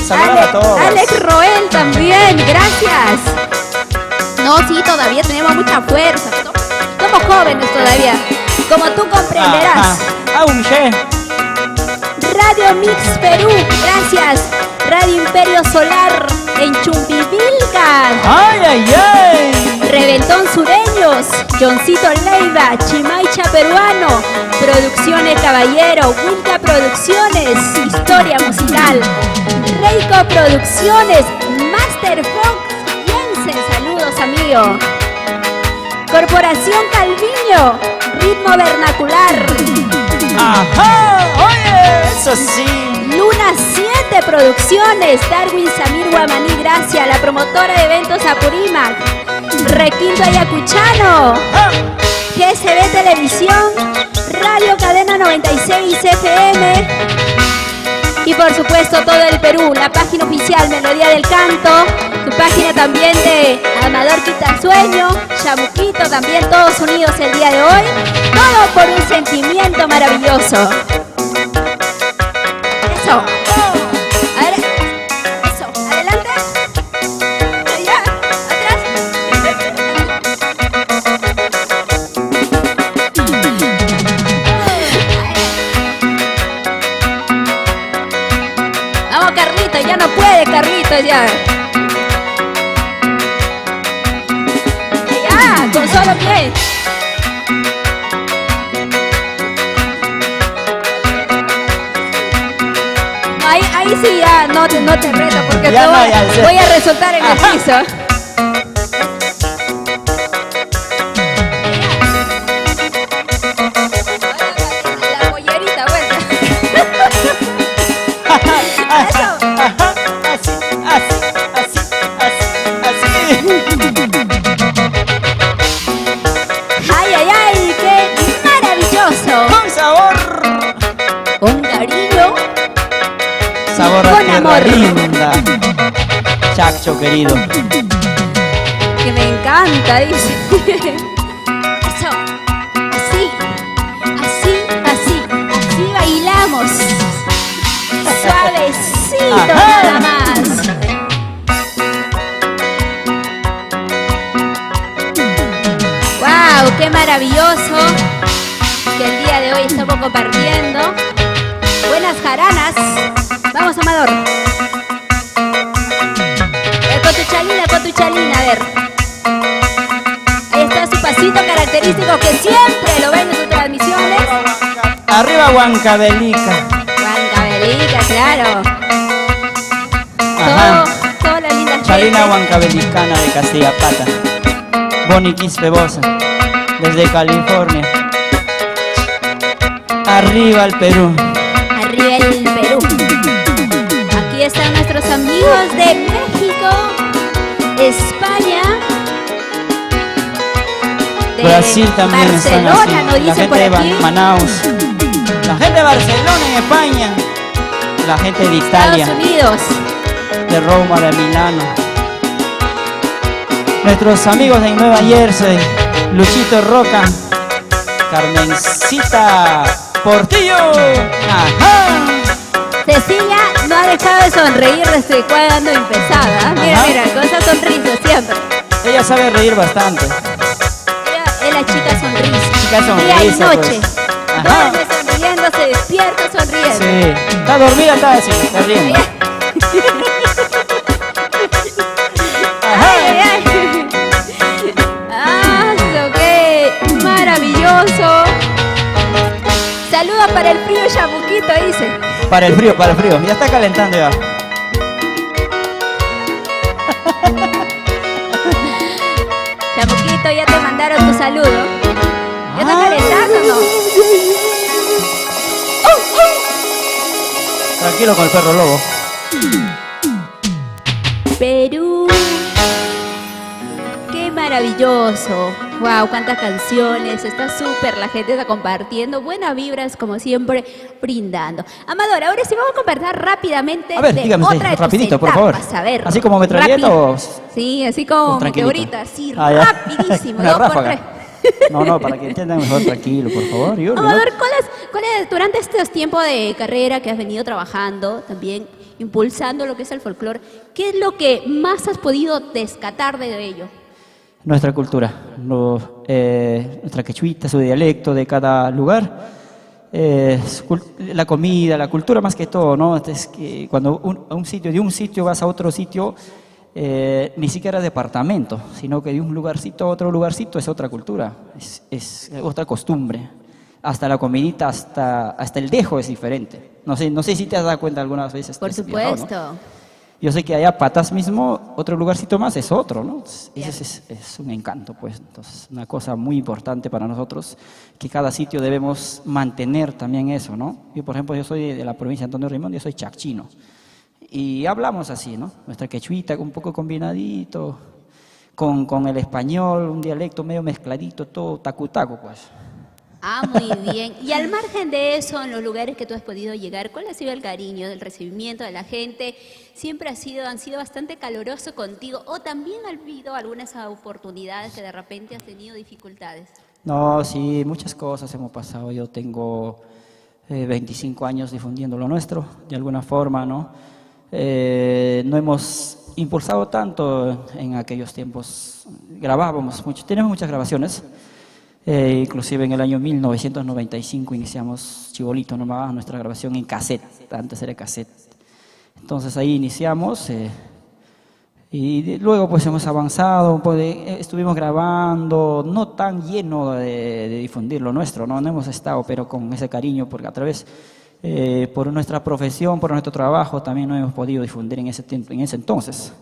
saludar a todos. Alex Roel también, gracias. No, sí, todavía tenemos mucha fuerza. Somos jóvenes todavía, como tú comprenderás. Radio Mix Perú, gracias. Radio Imperio Solar en Chumbivilca. ¡Ay, ay, ay! Reventón Sureños, Johncito Leiva, Chimaicha Peruano, Producciones Caballero, Wilca Producciones, Historia Musical, Reiko Producciones, Master Fox, Jensen, saludos amigo. Corporación Calviño, Ritmo Vernacular, Ajá, oye, eso sí. Luna 7 Producciones, Darwin Samir Guamaní Gracia, la promotora de eventos Apurímac, Requinto Ayacuchano, GSB Televisión, Radio Cadena 96 FM y por supuesto todo el Perú, la página oficial Melodía del Canto, su página también de Amador Quitasueño, Chamuquito, también todos unidos el día de hoy, todo por un sentimiento maravilloso. Eso. A ver, eso, adelante. Allá, atrás. Vamos, Carlitos, ya no puede, Carlitos, ya. Ya, con solo pie. Ahí sí ya no te reto porque Ya te no, voy, ya sé. voy a resultar en el piso. La pollerita, vuelta. Eso. Ay, ay, ay, qué maravilloso. Con sabor. Con cariño. Sabor a Con tierra amor. linda. Chacho querido. Que me encanta, dice. Eso. Así. Así bailamos. Suavecito Ajá. nada más. ¡Wow! ¡Qué maravilloso! Que el día de hoy estamos compartiendo. Buenas jaranas. Vamos, Amador. Con tu chalina, a ver. Ahí está su pasito característico que siempre lo ven en sus transmisiones. Arriba Huancavelica. Huancavelica, claro. Ajá. Toda la linda Charina gente. Huancavelicana de Castilla Pata. Bonnie Quispe-Bosa, desde California. Arriba el Perú. Arriba el Perú. Aquí están nuestros amigos de México, España, de Brasil también están Barcelona, así. nos La dicen gente por de aquí. Manaus. La gente de Barcelona en España. La gente de Italia, Estados Unidos. de Roma, de Milano. Nuestros amigos de Nueva Jersey, Luchito Roca, Carmencita Portillo. Ajá. Cecilia no ha dejado de sonreír desde cuando empezada. Mira, Ajá. mira, con esa sonrisa siempre. Ella sabe reír bastante. Ella es la chica sonrisa. Chica Día y sonrisa, noche. pues. Ajá. Duerme sonriendo, se despierta sonriendo. Sí. Está dormida, está así, está riendo. Ay, ay, ay. Ah, qué maravilloso. Saludos para el frío Chamuquito, dice. Para el frío, ya está calentando ya. Chamuquito, ya te mandaron tu saludo. ¿Ya está calentando o no? Tranquilo con el perro lobo. Perú. Qué maravilloso. Wow, cuántas canciones. Está súper, la gente está compartiendo. Buenas vibras, como siempre, brindando. Amador, ahora sí vamos a conversar rápidamente A ver, de dígame usted, otra de tus rapidito, por favor. etapas. A ver, ¿Así como metralleta rápido. o...? Sí, así como tranquilito? meteorita, sí, Ah, ya. rapidísimo. Una 2 por ráfaga. 3. No, para que entiendan mejor, tranquilo, por favor. Yuri, ¿no? Amador, ¿cuál es durante estos tiempos de carrera que has venido trabajando, también impulsando lo que es el folclore, qué es lo que más has podido descatar de ello? Nuestra cultura, nuestra quechuita, su dialecto de cada lugar, la comida, la cultura más que todo, ¿no? Es que cuando de un sitio vas a otro sitio, ni siquiera departamento, sino que de un lugarcito a otro lugarcito es otra cultura, es otra costumbre. Hasta la comidita, hasta el dejo es diferente. No sé si te has dado cuenta algunas veces. Por que has viajado, supuesto. ¿no? Yo sé que allá Patas mismo, otro lugarcito más es otro, ¿no? Ese es un encanto, pues. Entonces, una cosa muy importante para nosotros, que cada sitio debemos mantener también eso, ¿no? Yo, por ejemplo, yo soy de la provincia de Antonio Rimón, yo soy chacchino. Y hablamos así, ¿no? Nuestra quechuita un poco combinadito, con el español, un dialecto medio mezcladito, todo tacu-tacu, pues. Ah, muy bien. Y al margen de eso, en los lugares que tú has podido llegar, ¿cuál ha sido el cariño del recibimiento de la gente? ¿Siempre han sido bastante calurosos contigo? ¿O también ha habido algunas oportunidades que de repente has tenido dificultades? No, sí, muchas cosas hemos pasado. Yo tengo 25 años difundiendo lo nuestro, de alguna forma, ¿no? No hemos impulsado tanto en aquellos tiempos. Grabábamos mucho, tenemos muchas grabaciones. Inclusive en el año 1995 iniciamos Chibolito nomás, nuestra grabación en cassette, antes era cassette. Entonces ahí iniciamos y luego pues hemos avanzado, estuvimos grabando, no tan lleno de difundir lo nuestro, no hemos estado, pero con ese cariño, porque a través, por nuestra profesión, por nuestro trabajo, también no hemos podido difundir en ese entonces.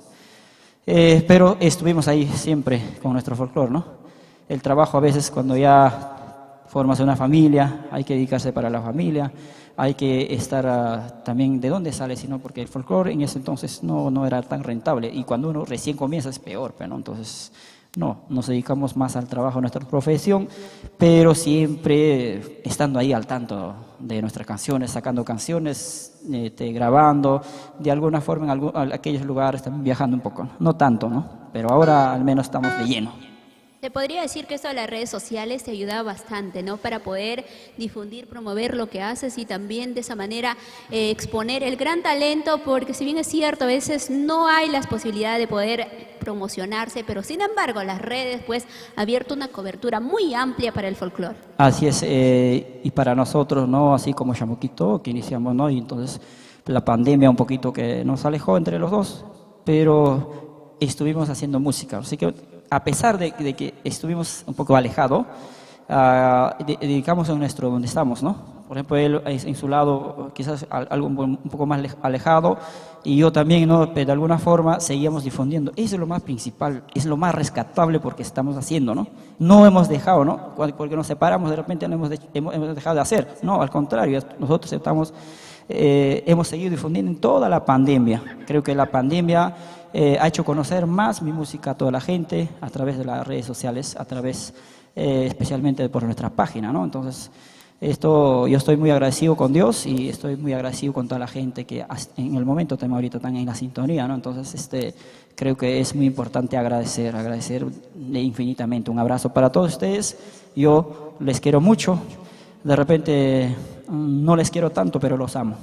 Pero estuvimos ahí siempre con nuestro folclore, ¿no? El trabajo a veces cuando ya formas una familia, hay que dedicarse para la familia, hay que estar también de dónde sale, sino porque el folclore en ese entonces no era tan rentable y cuando uno recién comienza es peor, ¿no? Entonces nos dedicamos más al trabajo de nuestra profesión, pero siempre estando ahí al tanto de nuestras canciones, sacando canciones, grabando, de alguna forma en aquellos lugares también viajando un poco, no tanto, ¿no? Pero ahora al menos estamos de lleno. Te podría decir que esto de las redes sociales te ayuda bastante, ¿no? Para poder difundir, promover lo que haces y también de esa manera exponer el gran talento, porque si bien es cierto, a veces no hay las posibilidades de poder promocionarse, pero sin embargo las redes pues han abierto una cobertura muy amplia para el folclore. Así es, y para nosotros, ¿no? Así como Chamuquito, que iniciamos, ¿no? Y entonces la pandemia un poquito que nos alejó entre los dos, pero estuvimos haciendo música, así que a pesar de que estuvimos un poco alejados, dedicamos a nuestro donde estamos, ¿no? Por ejemplo, él en su lado quizás algo un poco más alejado y yo también, ¿no? De alguna forma seguíamos difundiendo. Eso es lo más principal, es lo más rescatable porque estamos haciendo, ¿no? No hemos dejado, ¿no? Porque nos separamos, de repente no hemos dejado de hacer. No, al contrario, nosotros hemos seguido difundiendo en toda la pandemia. Creo que la pandemia ha hecho conocer más mi música a toda la gente a través de las redes sociales, a través especialmente por nuestra página, ¿no? Entonces, yo estoy muy agradecido con Dios y estoy muy agradecido con toda la gente que en el momento también ahorita están en la sintonía, ¿no? Entonces, creo que es muy importante agradecerle infinitamente. Un abrazo para todos ustedes. Yo les quiero mucho. De repente no les quiero tanto, pero los amo.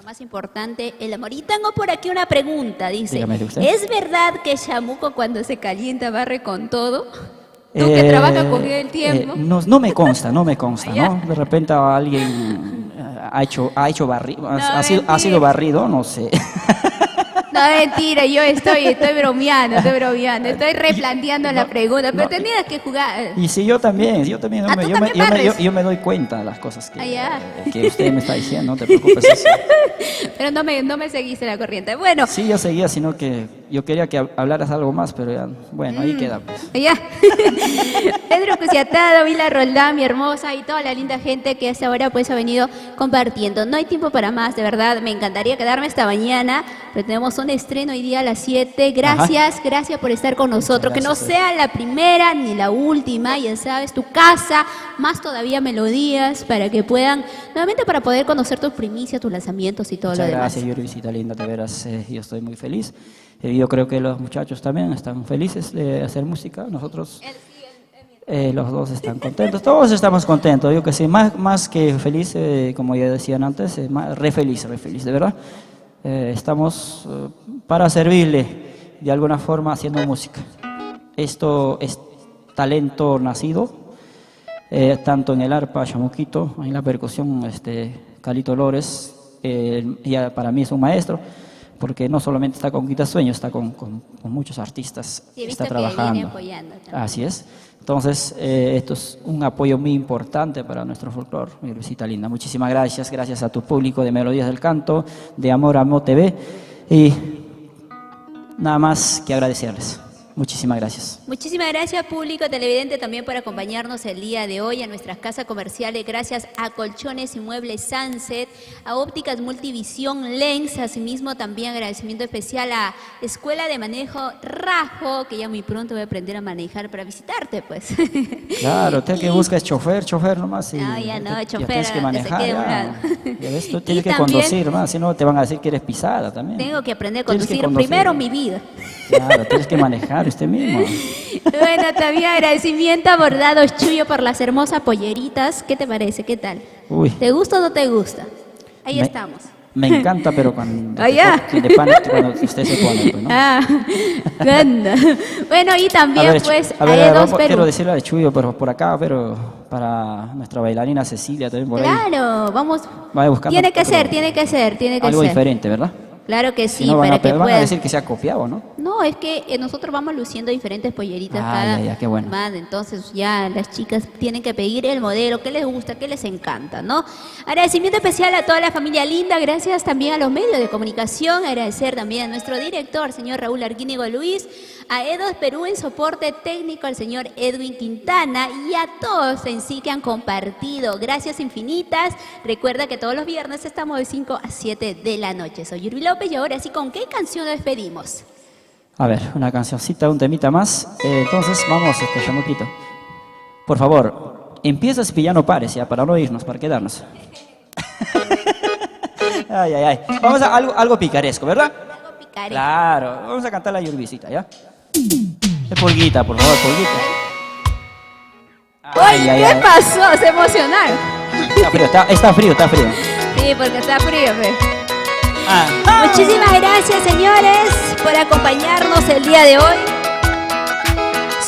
Más importante, el amor. Y tengo por aquí una pregunta, dice, Dígame usted. ¿es verdad que Chamuco cuando se calienta barre con todo? ¿Tú que trabajas con él tiempo? No me consta, ¿no? Ya. De repente alguien ha sido barrido, no sé. No, mentira, yo estoy bromeando, estoy replanteando la pregunta, pero tenías que jugar. Y sí, yo también, ¿tú también barres? yo me doy cuenta de las cosas Ya. que usted me está diciendo, no te preocupes. Pero no me seguiste la corriente. Bueno. Sí, yo seguía, sino que yo quería que hablaras algo más, pero ya, bueno, ahí queda pues. Ya. Pedro Cusiatado, Vila Roldán, mi hermosa, y toda la linda gente que hasta ahora pues ha venido compartiendo. No hay tiempo para más, de verdad, me encantaría quedarme hasta mañana, pero tenemos un estreno hoy día a las 7. Gracias por estar con nosotros. Que no sea la primera ni la última, ya sabes, tu casa, más todavía melodías, para que puedan, nuevamente para poder conocer tus primicias, tus lanzamientos y todo lo demás. Gracias, Yuri, visita linda, de veras, yo estoy muy feliz. Yo creo que los muchachos también están felices de hacer música. Nosotros, los dos están contentos. Todos estamos contentos. Yo que sé, más que feliz, como ya decían antes, re feliz, de verdad. Estamos para servirle de alguna forma haciendo música. Esto es talento nacido, tanto en el arpa, chamuquito, en la percusión, Calito Lores, ya para mí es un maestro. Porque no solamente está con Quitasueños, está con muchos artistas, sí, he visto está trabajando. Que viene apoyando también. Así es. Entonces, esto es un apoyo muy importante para nuestro folclore, mi Luisita linda. Muchísimas gracias a tu público de Melodías del Canto, de Amor TV. Y nada más que agradecerles. Muchísimas gracias. Muchísimas gracias, público televidente, también por acompañarnos el día de hoy a nuestras casas comerciales. Gracias a Colchones y Muebles Sunset, a Ópticas Multivisión Lens, asimismo también agradecimiento especial a Escuela de Manejo Rajo, que ya muy pronto voy a aprender a manejar para visitarte, pues. Claro, usted que busca es chofer nomás. Y No, ya no, ya chofer, tienes que manejar. se queda a un Ya. lado. Ya ves, tú tienes Y que también conducir, más, si no te van a decir que eres pisada también. Tengo que aprender a Tienes que conducir conducir. primero mi vida. Claro, tienes que manejar usted mismo. Bueno, también agradecimiento a Bordados Chuyo por las hermosas polleritas. ¿Qué te parece? ¿Qué tal? Uy. ¿Te gusta o no te gusta? Ahí estamos. Me encanta, pero cuando, Ah, ya. cuando usted se pone, pues, ¿no? Ah, anda. Bueno, y también pues a ver, Aedos quiero Perú. decirle a Chuyo, pero por acá, pero para nuestra bailarina Cecilia también por ahí. Claro, vamos. Vaya buscando Tiene que otro- ser, tiene que ser, tiene que Algo ser. diferente, ¿verdad? Claro que sí, Si no van para a, que van a puedan. decir que se ha copiado, ¿no? No, es que nosotros vamos luciendo diferentes polleritas Ah, cada ya, qué bueno. semana, entonces ya las chicas tienen que pedir el modelo, qué les gusta, qué les encanta, ¿no? Agradecimiento especial a toda la familia linda, gracias también a los medios de comunicación, agradecer también a nuestro director, señor Raúl Arquínigo Luis, a Edos Perú en soporte técnico, al señor Edwin Quintana y a todos en sí que han compartido. Gracias infinitas. Recuerda que todos los viernes estamos de 5 a 7 de la noche. Soy Yuri López y ahora sí, ¿con qué canción nos despedimos? A ver, una cancioncita, un temita más. Entonces, vamos, chamuquito. Por favor, empieza si ya no pares, ya, para no irnos, para quedarnos. Ay, ay, ay. Vamos a algo picaresco, ¿verdad? Algo picaré. Claro, vamos a cantar la Yurbisita, ¿ya? Pulguita, por favor, Pulguita. Oye, ¿qué pasó? Se emocionaron. Está frío, está frío, está frío. Sí, porque está frío, fe. Ah. Muchísimas gracias, señores, por acompañarnos el día de hoy.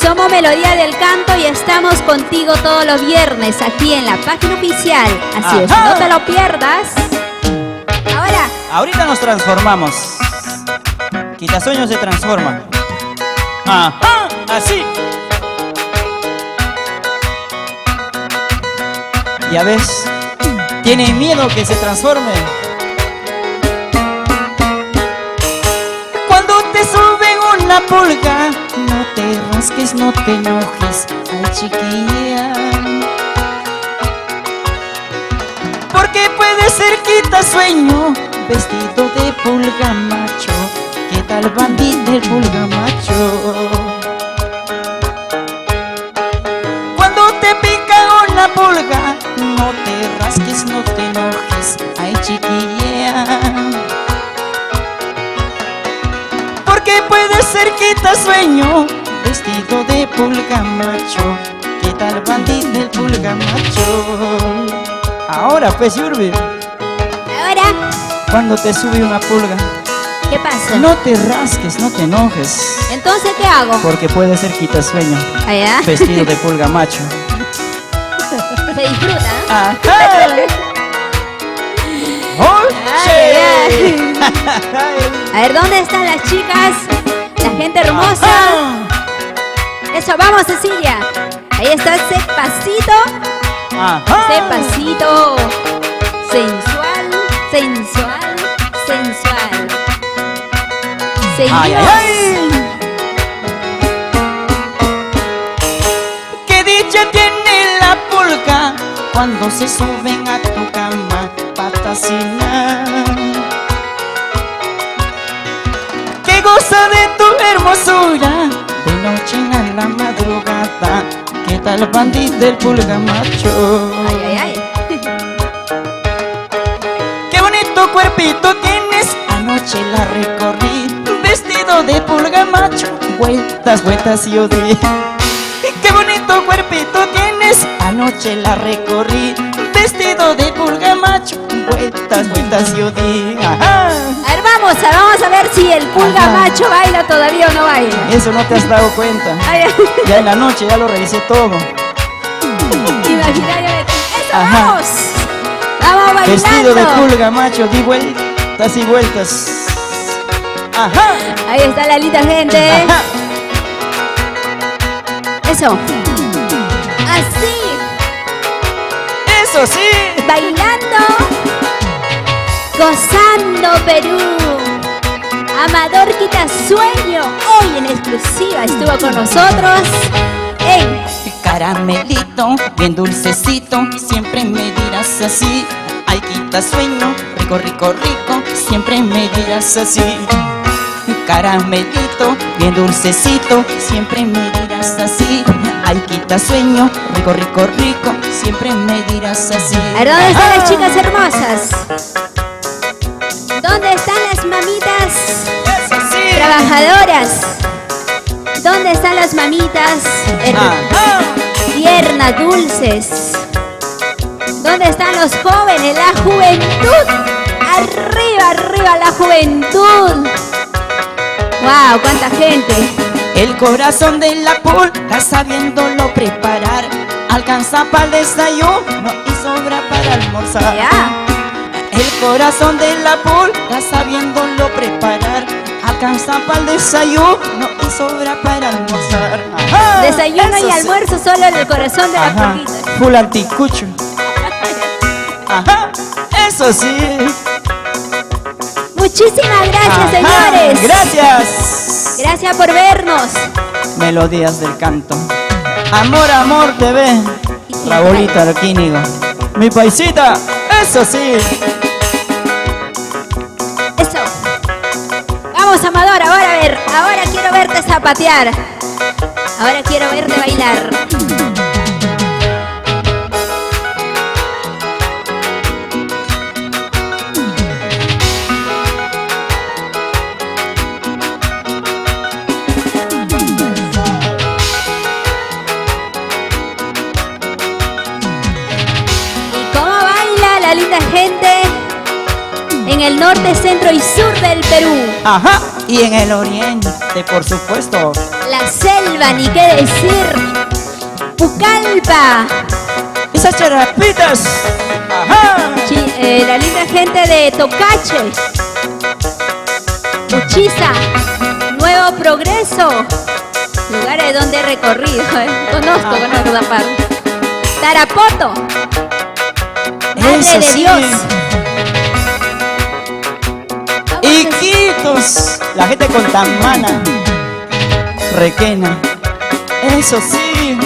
Somos Melodía del Canto y estamos contigo todos los viernes aquí en la página oficial. Así es, Ajá. no te lo pierdas. Ahora, Ahorita nos transformamos. Quitasueños se transforma. Ajá, así. Ya ves, tiene miedo que se transforme. Cuando te suben una pulga, no te rasques, no te enojes, ay chiquilla. Porque puede ser quitasueño, vestido de pulga macho. ¿Qué tal bandita el pulga macho? Cuando te pica una pulga, no te rasques, no te enojes, ay chiquilla. Porque puede ser quitasueño, vestido de pulga macho. ¿Qué tal bandita el pulga macho? Ahora pues Yurbi, ahora, cuando te sube una pulga, ¿qué pasa? no te rasques, no te enojes, Entonces, ¿qué hago? porque puede ser quitasueño, Allá. vestido de pulga macho. Se disfruta, ¿eh? Ajá. Ay, ¡Oye! A ver, ¿dónde están las chicas? La gente hermosa. Eso, vamos, Cecilia. Ahí está ese pasito. Ajá. Ese pasito sensual, sensual, sensual. Seguimos. Ay, ay, ay. ¿Qué dicha tiene la pulga cuando se suben a tu cama patacina? Que goza de tu hermosura de noche a la madrugada. ¿Qué tal bandit del pulga macho? Ay, ay, ay. Qué bonito cuerpito tienes, anoche la recorrí, vestido de pulga macho, vueltas, vueltas yo di. Qué bonito cuerpito tienes, anoche la recorrí, vestido de pulga macho, vueltas, vueltas yo di. Ajá. A ver, vamos a ver si el pulga Ajá. macho baila todavía o no baila. Eso no te has dado cuenta. Ay, ay. Ya en la noche ya lo revisé todo. Imaginariamente. ¡Eso, Ajá. vamos! ¡Vamos bailando! Vestido de pulga macho, di vueltas y vueltas. Ajá. Ahí está la linda gente. Ajá. Eso. Así, Eso sí. bailando, gozando Perú. Amador Quitasueño, hoy en exclusiva estuvo con nosotros en Caramelito, bien dulcecito, siempre me dirás así. Ay, quita sueño, rico, rico, rico, siempre me dirás así. Caramelito, bien dulcecito, siempre me dirás así. Ay, quita sueño, rico, rico, rico, siempre me dirás así. ¿A dónde están las chicas hermosas? ¿Dónde están las mamitas Eso sí. trabajadoras? ¿Dónde están las mamitas tiernas, dulces? ¿Dónde están los jóvenes, la juventud? Arriba, arriba la juventud. ¡Wow! ¡Cuánta gente! El corazón de la pulga sabiéndolo preparar, alcanza para el desayuno y sobra para almorzar. Ya. El corazón de la pulga sabiéndolo preparar, alcanza para el desayuno y sobra para almorzar. Ajá, Desayuno eso y sí. almuerzo solo en el corazón de la Ajá, pulguita. full anticucho. Ajá, eso sí. Muchísimas gracias, Ajá, señores. Gracias. Gracias por vernos. Melodías del canto. Amor, amor, TV. Raulito Arquínigo. Mi paisita. Eso sí. Eso. Vamos, Amador, ahora a ver. Ahora quiero verte zapatear. Ahora quiero verte bailar. ¿Y cómo baila la linda gente en el norte, centro y sur del Perú? Ajá. Y en el oriente, por supuesto. La selva, ni qué decir. Pucallpa. Esas charapitas. Ajá. La linda gente de Tocache. Uchiza. Nuevo Progreso. Lugares donde he recorrido. Conozco esa parte. Tarapoto. Madre Eso de sí. Dios. Iquitos. La gente con Tamana. Requena. Eso sí.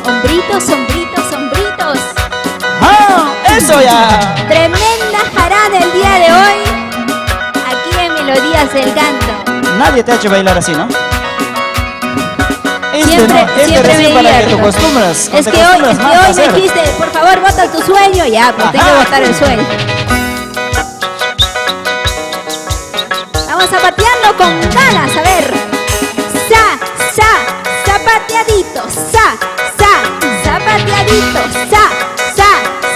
Hombritos, hombritos, hombritos. ¡Ah! ¡Eso ya! Tremenda jarana el día de hoy. Aquí en Melodías del Canto. Nadie te ha hecho bailar así, ¿no? Siempre recién me para que divierto. te acostumbras. Es que hoy me dijiste, por favor, bota tu sueño. Ya, pues tengo que Ajá. botar el sueño. Vamos zapateando con ganas, a ver. Zapateadito, zapateadito,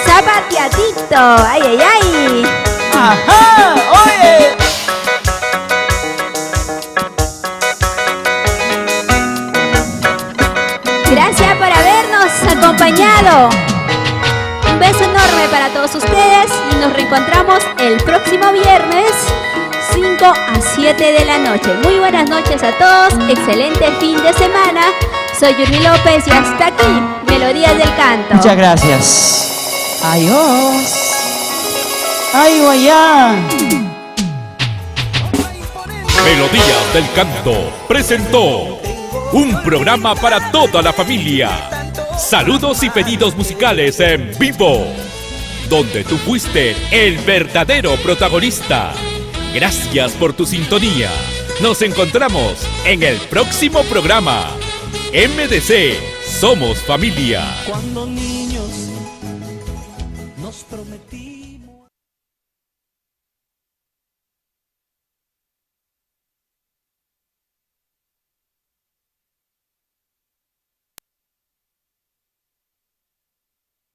zapateadito. Ay, ay, ay. ¡Ajá! ¡Oye! Gracias por habernos acompañado. Un beso enorme para todos ustedes y nos reencontramos el próximo viernes 5 a 7 de la noche. Muy buenas noches a todos, excelente fin de semana. Soy Yurmi López y hasta aquí, Melodías del Canto. Muchas gracias. Adiós. Ay, guayá. Melodías del Canto presentó un programa para toda la familia. Saludos y pedidos musicales en vivo, donde tú fuiste el verdadero protagonista. Gracias por tu sintonía. Nos encontramos en el próximo programa. MDC, somos familia. Cuando niños nos prometimos.